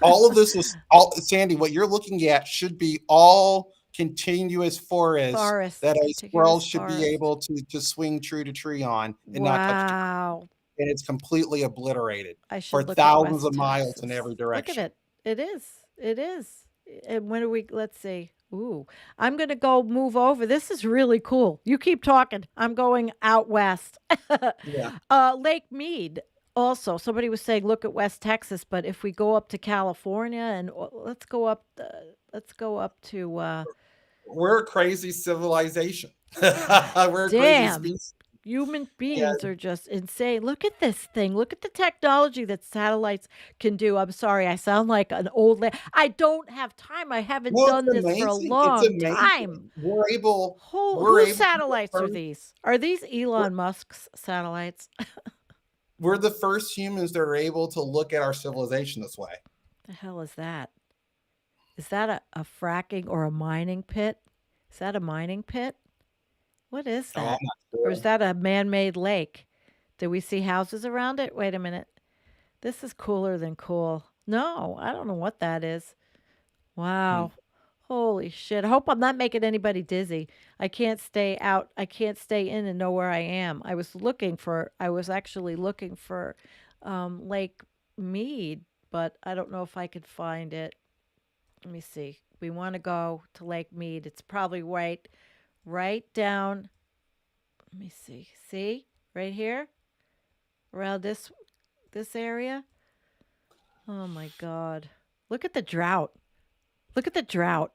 All of this is all Sandy. What you're looking at should be all continuous forests Forest, that a squirrel contiguous should be forest. able to swing tree to tree on and not touch the ground. Wow. And it's completely obliterated I for should look at thousands West of miles in Texas. every Look at direction. it. It is. It is. And when are we? Let's see. Ooh, I'm going to go move over. This is really cool. You keep talking. I'm going out west. Yeah. Lake Mead. Also, somebody was saying, look at West Texas, but if we go up to California and let's go up to, We're a crazy civilization. God We're a crazy damn. species. Human beings And are just insane. Look at this thing. Look at the technology that satellites can do. I'm sorry, I sound like an old lady. I don't have time. I haven't no, it's done this for a amazing. It's long time. amazing. We're Whose able to satellites are first, these? Are these we're, Elon Musk's satellites? we're the first humans that are able to look at our civilization this way. The hell is that? Is that a fracking or a mining pit? Is that a mining pit? What is Oh, I'm that? not Or is sure. that a man made lake? Do we see houses around it? Wait a minute. This is cooler than cool. No, I don't know what that is. Hmm. Wow. Holy shit. I hope I'm not making anybody dizzy. I can't stay out. I can't stay in and know where I am. I was actually looking for Lake Mead, but I don't know if I could find it. Let me see. We want to go to Lake Mead. It's probably right down. Let me see. See? Right here? Around this area? Oh my god. Look at the drought. Look at the drought.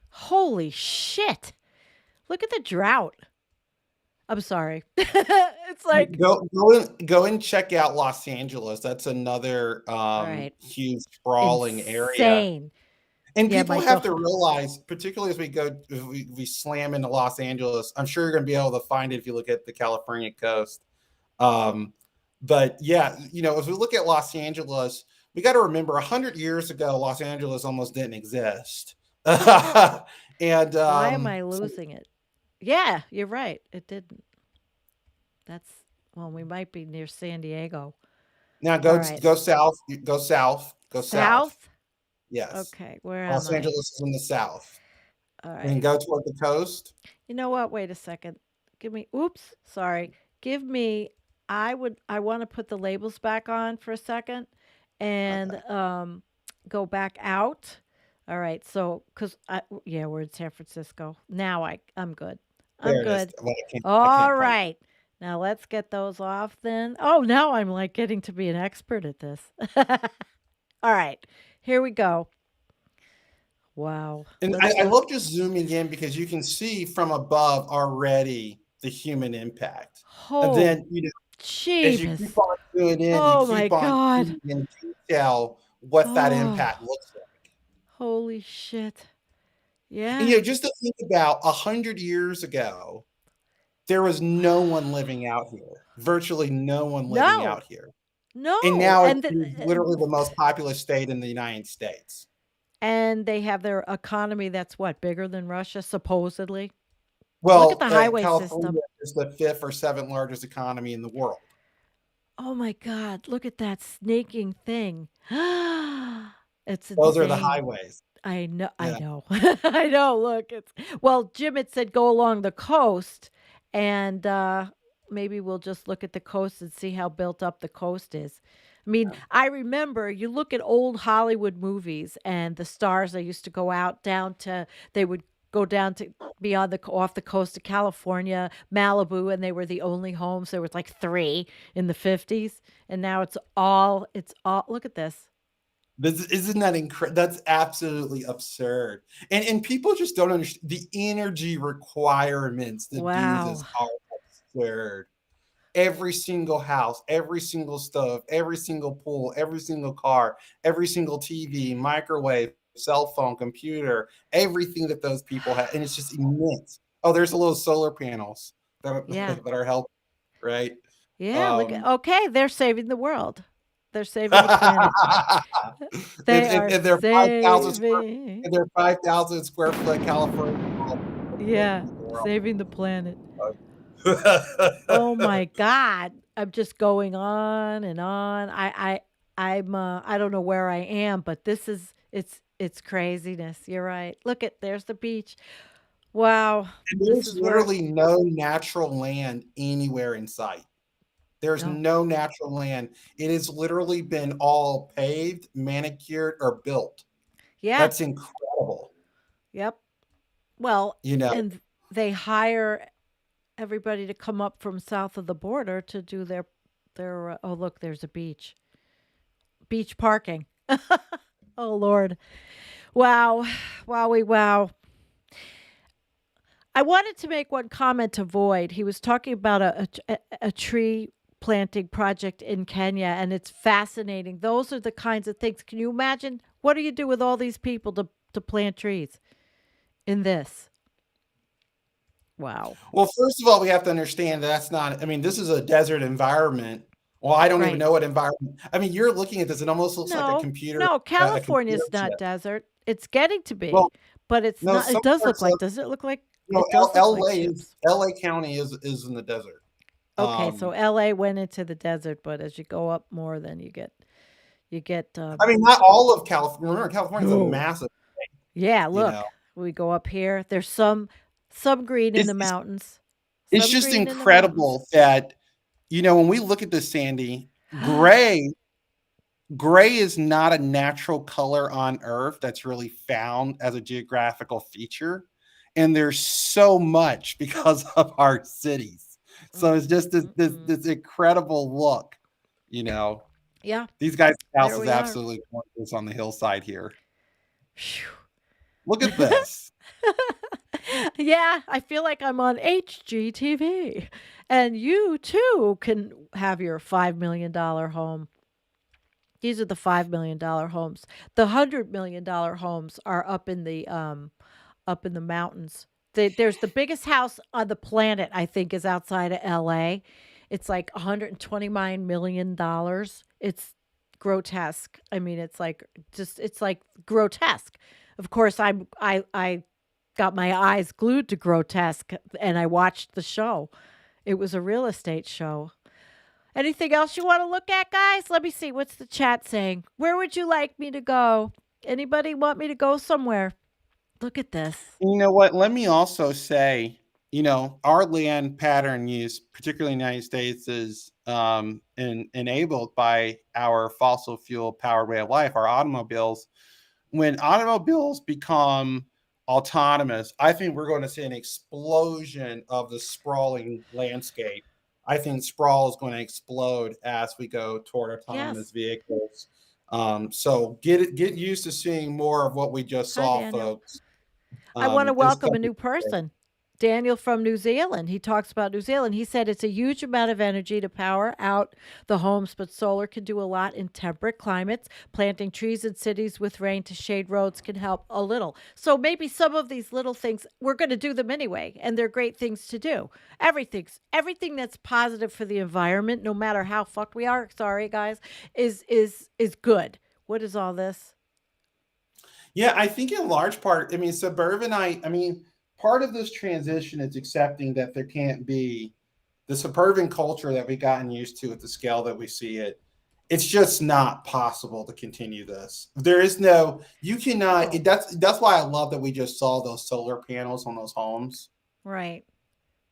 Holy shit. Look at the drought. I'm sorry. It's like, Go and check out Los Angeles. That's another all right, huge sprawling area. insane. And Yeah, people my have to dog. realize, particularly as we slam into Los Angeles, I'm sure you're going to be able to find it if you look at the California coast. Um, But yeah, as we look at Los Angeles, we got to remember 100 years ago, Los Angeles almost didn't exist. and Why am I so losing it? Yeah, you're right. It didn't. That's well, we might be near San Diego. now All go right. go south, go south, go south. South? Yes, Okay, where am Los I? Angeles is in the south. All We can right. go toward the coast. You know what? Wait a second. Give me oops, sorry. Give me I want to put the labels back on for a second and Okay, go back out. All right. So cuz yeah, we're in San Francisco. Now I'm good. I'm there it is. good. Well, I All can't find. right. Now let's get those off then. Oh, now I'm like getting to be an expert at this. All right. Here we go. Wow. And Let's I look. love just zooming in because you can see from above already the human impact. And Oh, then, as you keep Jeebus. on doing in, you Oh my keep on God. seeing in detail what that impact Oh, looks like. holy shit. And, Yeah. just to think about 100 years ago, there was no one living out here, virtually no one living No, out here. And no. now it is literally the most populous state in the United States. And they have their economy that's what, bigger than Russia, supposedly? Look at Well, the highway California system. is the fifth or seventh largest economy in the world. Oh my God. Look at that snaking thing. It's Those are the insane. highways. I know, I Yeah. know. I know, look, it's well, Jim had said go along the coast, and, maybe we'll just look at the coast and see how built up the coast is. I mean, I remember you look at old Hollywood movies and the stars they used to go out down to they would go down to beyond off the coast of California, Malibu, and they were the only homes. There was like 3 in the 50s, and now it's all look at this. This isn't that incredible? That's absolutely absurd. And people just don't understand the energy requirements to do this Wow. are absurd. Every single house, every single stove, every single pool, every single car, every single TV, microwave, cell phone, computer, everything that those people have, and it's just immense. Oh, there's a little solar panels that are, Yeah. that are helping, right? Yeah, look at Um, okay, they're saving the world. They're saving the and, planet. They are and they're 5,000 square saving and they're 5,000 square foot California yeah, saving the planet. world. Oh my god. I'm just going on and on. I don't know where I am, but this is it's craziness. You're right. Look at there's the beach. Wow. And This there's is where literally no natural land anywhere in sight. There's no. no natural land. It has literally been all paved, manicured, or built. Yeah. That's incredible. Yep. Well, You know, and they hire everybody to come up from south of the border to do their oh look, there's a beach. Beach parking. Oh lord. Wow. Wowie wow. I wanted to make one comment to Void. He was talking about a tree planting project in Kenya and it's fascinating. Those are the kinds of things. Can you imagine what do you do with all these people to plant trees in this? Wow. well, first of all, we have to understand that that's not, I mean, this is a desert environment. Well, I don't even Right. know what environment. I mean, you're looking at this, it almost looks like No. No, a computer California's chip. not desert. It's getting to be, Well, but it's no, not it some does look parts like of, does it look like it does look like LA chips. County is in the desert. Okay, so Um, LA went into the desert, but as you go up more then you get I mean, not all of California. Remember, California is a no. massive, Yeah, you know. look. We go up here. There's some green in It's the it's mountains. it's Some just green in the mountains. incredible that, when we look at this, Sandy, gray gray is not a natural color on Earth that's really found as a geographical feature, and there's so much because of our cities. So Mm, it's just this mm, this, mm. this incredible look, you know. Yeah, These guys' house there is we are. absolutely gorgeous on the hillside here. Phew. Look at this. Yeah, I feel like I'm on HGTV. And you too can have your $5 million home. These are the $5 million homes. The $100 million homes are up in the mountains. There's the biggest house on the planet, I think, is outside of LA. It's like $129 million. It's grotesque. I mean, it's like just it's like grotesque. Of course, I got my eyes glued to grotesque and I watched the show. It was a real estate show. Anything else you want to look at, guys? Let me see. What's the chat saying? Where would you like me to go? Anybody want me to go somewhere? Look at this. You know what? Let me also say, our land pattern use, particularly in the United States, is enabled by our fossil fuel powered way of life, our automobiles. When automobiles become autonomous, I think we're going to see an explosion of the sprawling landscape. I think sprawl is going to explode as we go toward autonomous Yes. vehicles. So get used to seeing more of what we just Hi, saw, Daniel. folks. I want to It's welcome a coming. new person. Daniel from New Zealand. He talks about New Zealand. He said it's a huge amount of energy to power out the homes, but solar can do a lot in temperate climates. Planting trees in cities with rain to shade roads can help a little. So maybe some of these little things, we're going to do them anyway, and they're great things to do. Everything that's positive for the environment, no matter how fucked we are, sorry guys, is good. What is all this? Yeah, I think in large part, I mean, suburbanite, I mean, part of this transition is accepting that there can't be the suburban culture that we've gotten used to at the scale that we see it. It's just not possible to continue this. There is no, you cannot, No. that's why I love that we just saw those solar panels on those homes. Right.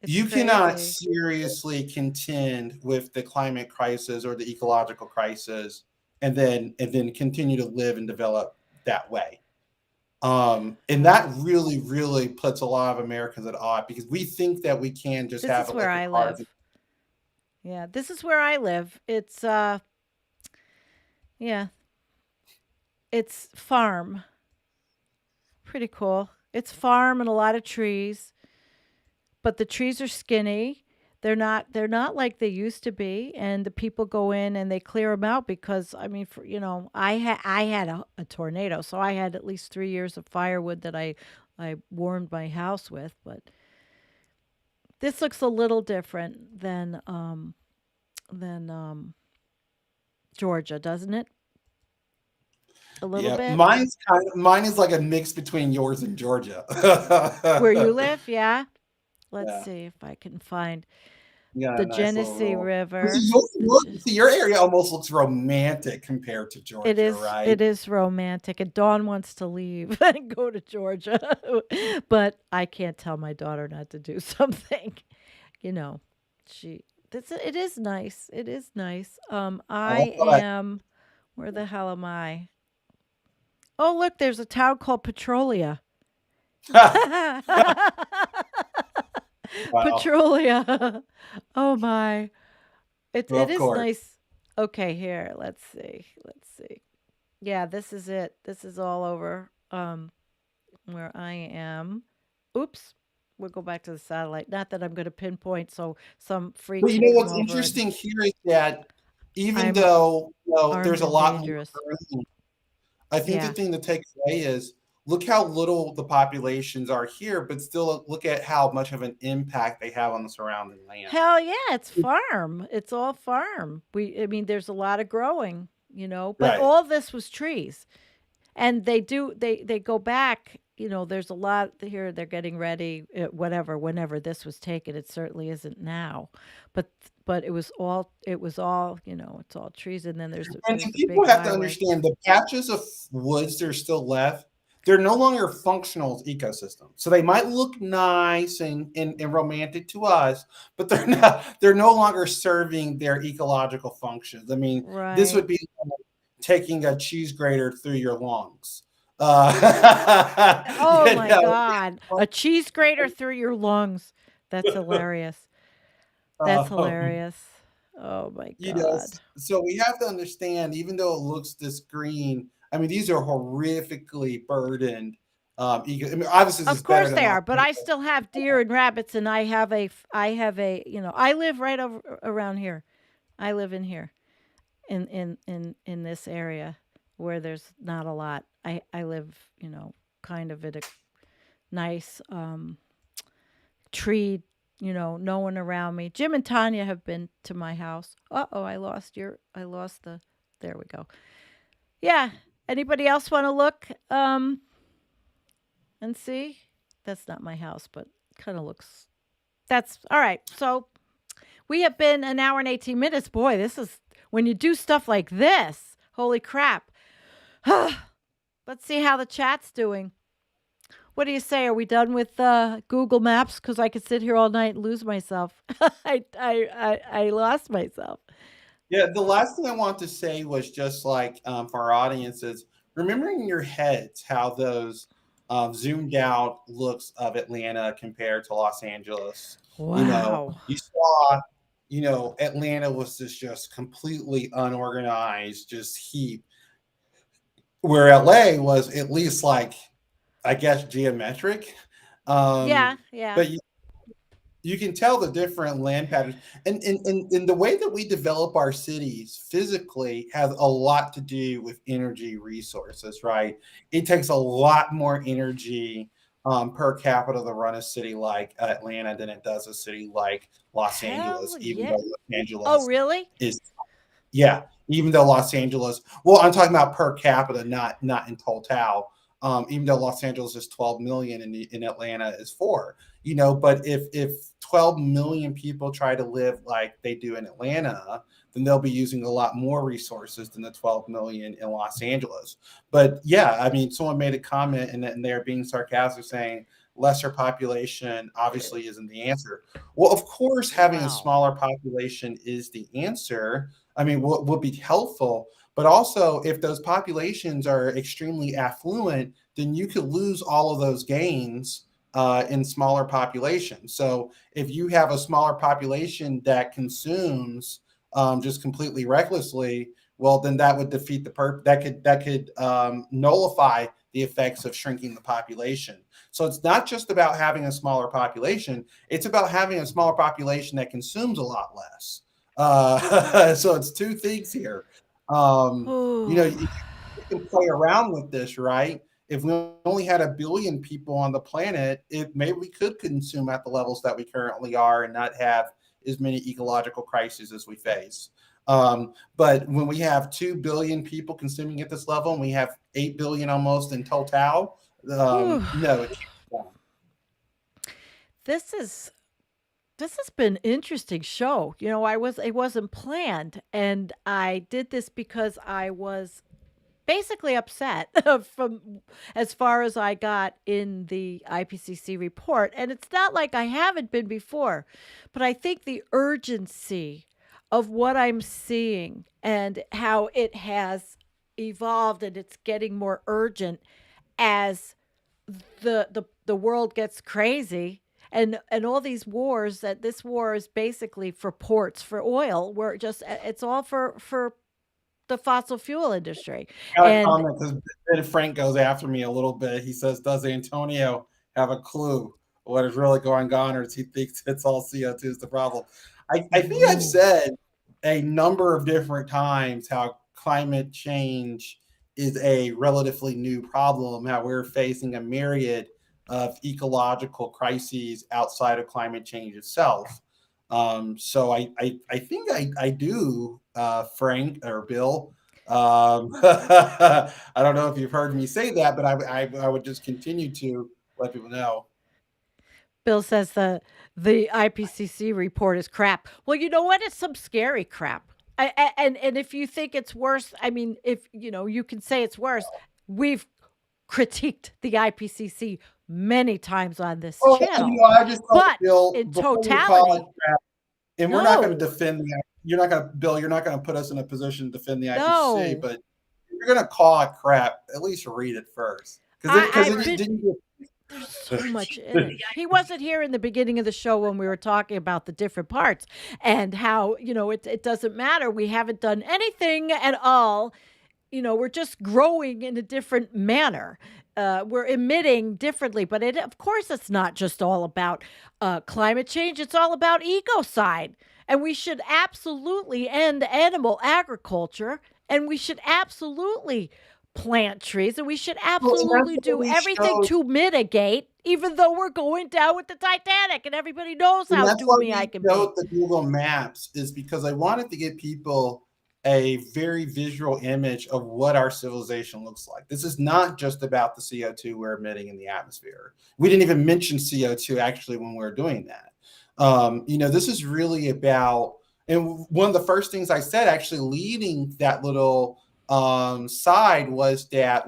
It's You cannot crazy. seriously contend with the climate crisis or the ecological crisis and then continue to live and develop that way. And that really, really puts a lot of Americans at odds because we think that we can just This have is where electric I cars. live. Yeah, this is where I live. Yeah, it's farm. Pretty cool. It's farm and a lot of trees, but the trees are skinny. They're not like they used to be, and the people go in and they clear them out because I mean, I had a tornado, so I had at least 3 years of firewood that I warmed my house with, but this looks a little different than Georgia, doesn't it? A little Yeah, bit. mine is like a mix between yours and Georgia. Where you live, yeah? Let's Yeah, see if I can find you got a the nice little Genesee roll. River. See, your area almost looks romantic compared to It Georgia, is right? it is romantic, and Dawn wants to leave and go to Georgia, but I can't tell my daughter not to do something. You know, she it is nice. It is nice. Oh, I but am where the hell am I? Oh, look, there's a town called Petrolia. wow, Petrolia. Oh my. It of is course. nice. Okay, here, let's see. Let's see. Yeah, this is it. This is all over where I am. Oops. We'll go back to the satellite. Not that I'm going to pinpoint so some freak But you can know come what's over and interesting here is that even I'm though armed there's a and lot more dangerous. green, I think the Yeah. thing to take away is look how little the populations are here, but still look at how much of an impact they have on the surrounding land. Hell yeah, it's farm. It's all farm. I mean there's a lot of growing, but Right. all this was trees. And they go back, there's a lot here they're getting ready, whatever, whenever this was taken. It certainly isn't now, but it was all, it's all trees, and then there's And the big people have to highway. understand the patches of woods that are still left, they're no longer functional as ecosystems. So they might look nice and romantic to us, but they're no longer serving their ecological functions. I mean, this Right. would be like taking a cheese grater through your lungs. You Oh my know, god, a cheese grater through your lungs. That's hilarious. That's um, hilarious. Oh my you know, god. so we have to understand, even though it looks this green, I mean, these are horrifically burdened. I mean, obviously, this is Of better course than they Los are, but I Angeles. still have deer and rabbits, and I live right over around here. I live in here in this area where there's not a lot. I live, kind of at a nice tree, no one around me. Jim and Tanya have been to my house. Uh-oh, I lost the, there we go. Yeah. Anybody else want to look and see? That's not my house, but kind of looks, that's all right. So we have been an hour and 18 minutes. Boy, this is when you do stuff like this. Holy crap. Let's see how the chat's doing. What do you say? Are we done with Google Maps? Because I could sit here all night and lose myself. I lost myself. Yeah, the last thing I want to say was just like for our audiences, remembering in your heads how those zoomed out looks of Atlanta compared to Los Angeles. Wow. You saw, Atlanta was this just completely unorganized, just heap, where LA was at least like, I guess, geometric. Yeah. But you can tell the different land patterns. And the way that we develop our cities physically has a lot to do with energy resources, right? It takes a lot more energy per capita to run a city like Atlanta than it does a city like Los Angeles, even though Los Angeles Oh, really? is, yeah, even though Los Angeles, well, I'm talking about per capita, not in total. Even though Los Angeles is 12 million and in Atlanta is 4, but if 12 million people try to live like they do in Atlanta, then they'll be using a lot more resources than the 12 million in Los Angeles. But yeah, I mean, someone made a comment and they're being sarcastic saying lesser population obviously isn't the answer. Well, of course, having a smaller population is the answer. I mean, would be helpful. But also, if those populations are extremely affluent, then you could lose all of those gains in smaller populations. So if you have a smaller population that consumes just completely recklessly, well, then that would defeat the that could nullify the effects of shrinking the population. So it's not just about having a smaller population; it's about having a smaller population that consumes a lot less. So it's two things here. You can play around with this, right? If we only had 1 billion people on the planet, maybe we could consume at the levels that we currently are and not have as many ecological crises as we face. But when we have 2 billion people consuming at this level and we have 8 billion almost in total, no, it can't be done. This has been an interesting show. It wasn't planned, and I did this because I was basically upset from as far as I got in the IPCC report. And it's not like I haven't been before, but I think the urgency of what I'm seeing and how it has evolved and it's getting more urgent as the world gets crazy and all these wars, that this war is basically for ports for oil. It's all for the fossil fuel industry. Got a And comment because Ben Frank goes after me a little bit. He says, "Does Antonio have a clue what is really going on, or does he think it's all CO2 is the problem?" I think I've said a number of different times how climate change is a relatively new problem, how we're facing a myriad of ecological crises outside of climate change itself. So I think I do, Frank or Bill. I don't know if you've heard me say that, but I would just continue to let people know. Bill says the IPCC report is crap. Well, you know what? It's some scary crap. And if you think it's worse, I mean, if you can say it's worse. We've critiqued the IPCC many times on this channel, I just but Bill, in before we call totality, it crap, and we're not going to defend the. You're not going to, Bill. You're not going to put us in a position to defend the IPCC, no. but if you're going to call it crap, at least read it first, because it didn't. There's so much in it. He wasn't here in the beginning of the show when we were talking about the different parts and how, it doesn't matter. We haven't done anything at all. We're just growing in a different manner. We're emitting differently, but of course, it's not just all about climate change. It's all about ecocide. And we should absolutely end animal agriculture. And we should absolutely plant trees, and we should Well, and that's absolutely what do we everything showed, to mitigate, even though we're going down with the Titanic, and everybody knows and how that's why doomy I we can be. showed the Google Maps, is because I wanted to give people a very visual image of what our civilization looks like. This is not just about the CO2 we're emitting in the atmosphere. We didn't even mention CO2 actually when we were doing that. This is really about, and one of the first things I said actually leading that little side was that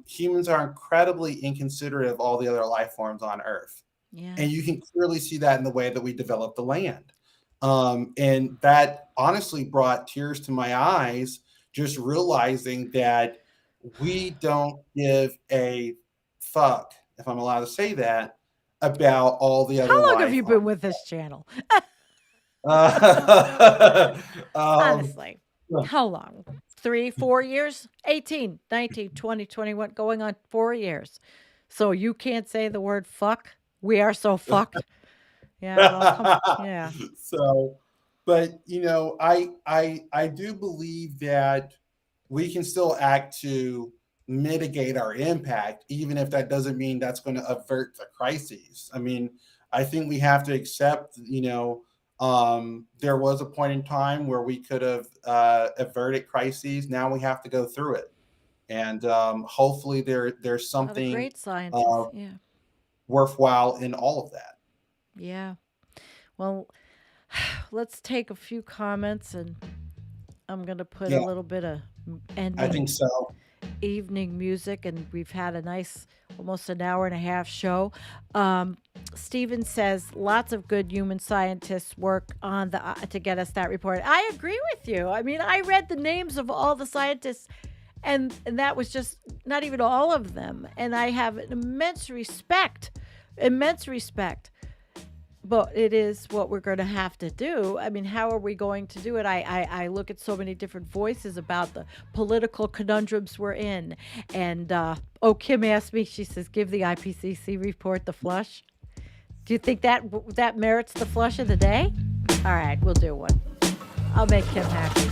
humans are incredibly inconsiderate of all the other life forms on Earth. Yeah. And you can clearly see that in the way that we develop the land. And that honestly brought tears to my eyes, just realizing that we don't give a fuck, if I'm allowed to say that, about all the other How long have life you been forms. with this channel? Um, Honestly, how long? 3, 4 years? 18, 19, 20, 21, going on 4 years. So you can't say the word fuck? We are so fucked. Yeah, well, yeah. so, but I do believe that we can still act to mitigate our impact, even if that doesn't mean that's going to avert the crises. I mean, I think we have to accept, there was a point in time where we could have averted crises. Now we have to go through it, and hopefully there's A lot of something great scientists. uh, Yeah. worthwhile in all of that. Yeah. Well, let's take a few comments, and I'm going to put a Yeah, little bit of I think ending so. evening music, and we've had a nice almost an hour and a half show. Steven says lots of good human scientists work on the to get us that report. I agree with you. I mean, I read the names of all the scientists, and that was just not even all of them, and I have an immense respect. But it is what we're going to have to do. I mean, how are we going to do it? I look at so many different voices about the political conundrums we're in. And, Kim asked me, she says, give the IPCC report the flush. Do you think that merits the flush of the day? All right, we'll do one. I'll make Kim happy.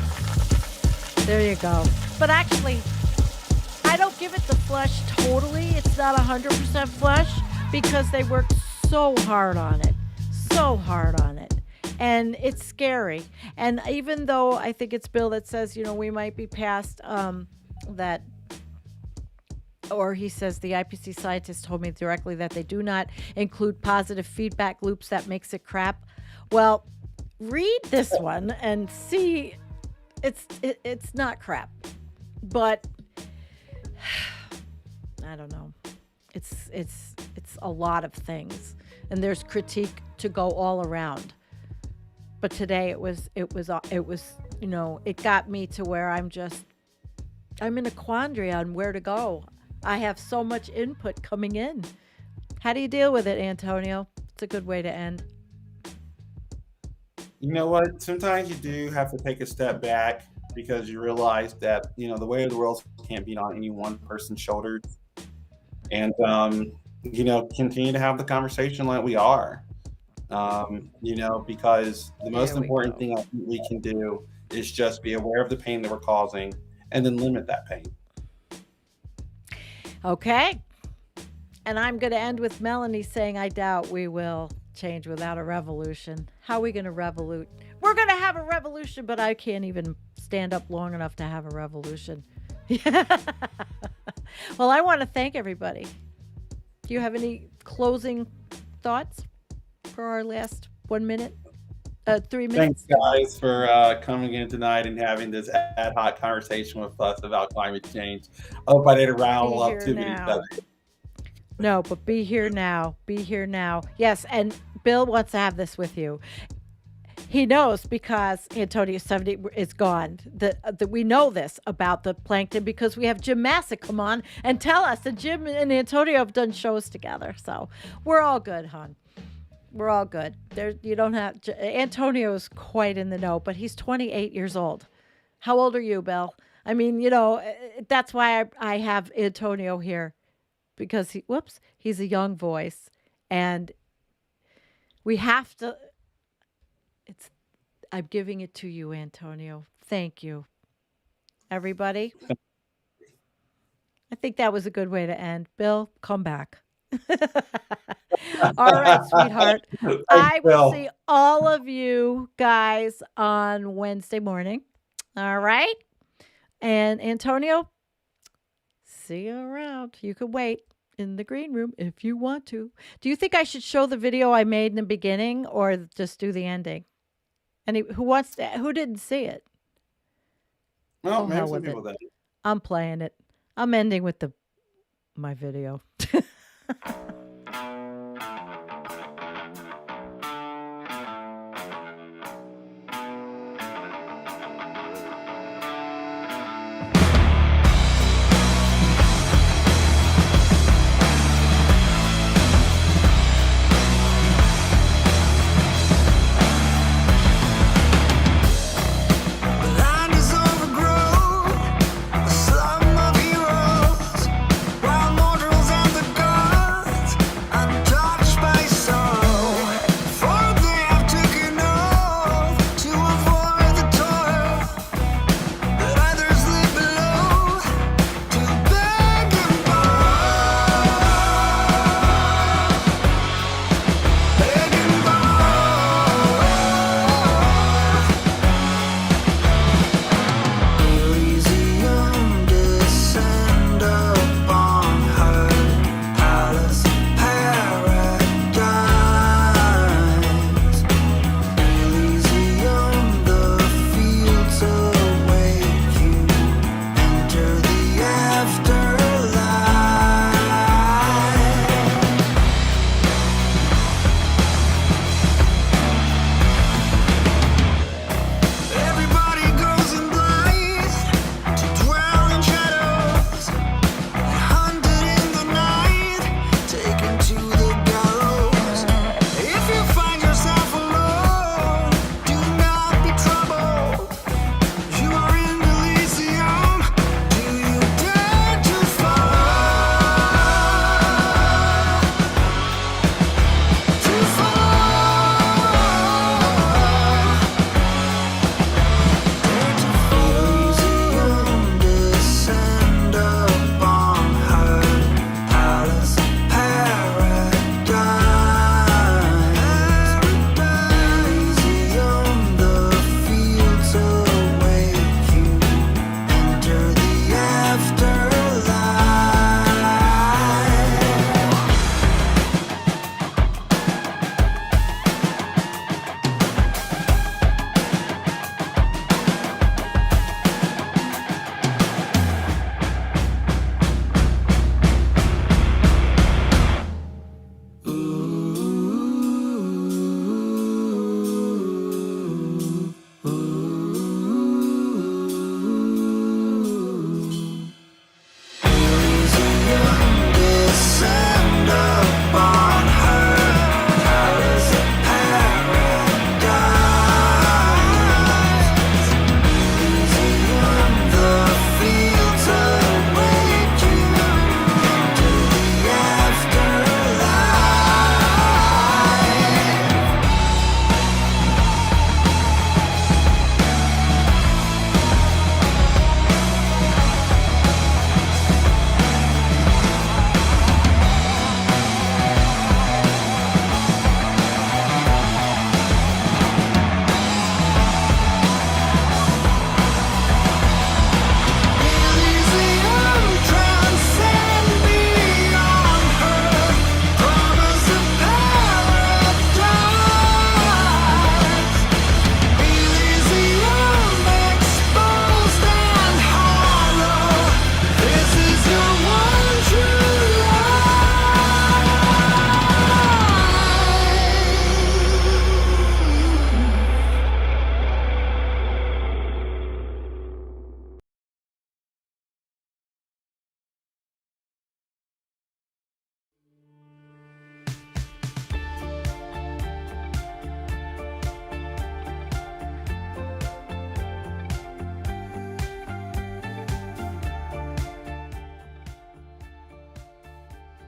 There you go. But actually, I don't give it the flush totally. It's not 100% flush because they worked so hard on it. So hard on it. And it's scary. And even though I think it's Bill that says, we might be past that, or he says the IPCC scientists told me directly that they do not include positive feedback loops that makes it crap. Well, read this one and see it's not crap. But I don't know. It's a lot of things, and there's critique to go all around. But today it got me to where I'm in a quandary on where to go. I have so much input coming in. How do you deal with it, Antonio? It's a good way to end. You know what? Sometimes you do have to take a step back because you realize that, the weight of the world can't be on any one person's shoulders. And, continue to have the conversation like we are. Because the most There we important go. thing I think we can do is just be aware of the pain that we're causing and then limit that pain. Okay. And I'm going to end with Melanie saying, I doubt we will change without a revolution. How are we going to revolute? We're going to have a revolution, but I can't even stand up long enough to have a revolution. Well, I want to thank everybody. Do you have any closing thoughts for our last 1 minute? 3 minutes? Thanks, guys, for coming in tonight and having this ad hoc conversation with us about climate change. I hope I didn't rattle up too many feathers. No, but be here now. Be here now. Yes, and Bill wants to have this with you. He knows because Antonio 70 is gone. That we know this about the plankton because we have Jim Massick come on and tell us that Jim and Antonio have done shows together. So we're all good, hon. We're all good. You don't have Antonio is quite in the know, but he's 28 years old. How old are you, Bill? I mean, that's why I have Antonio here because he's a young voice, and we have to. I'm giving it to you, Antonio. Thank you, everybody. I think that was a good way to end. Bill, come back. All right, sweetheart. Thanks, I will see Bill. all of you guys on Wednesday morning. All right. And Antonio, see you around. You can wait in the green room if you want to. Do you think I should show the video I made in the beginning or just do the ending? Who didn't see it? Well, Oh, maybe hell some with it. people did. I'm playing it. I'm ending with my video.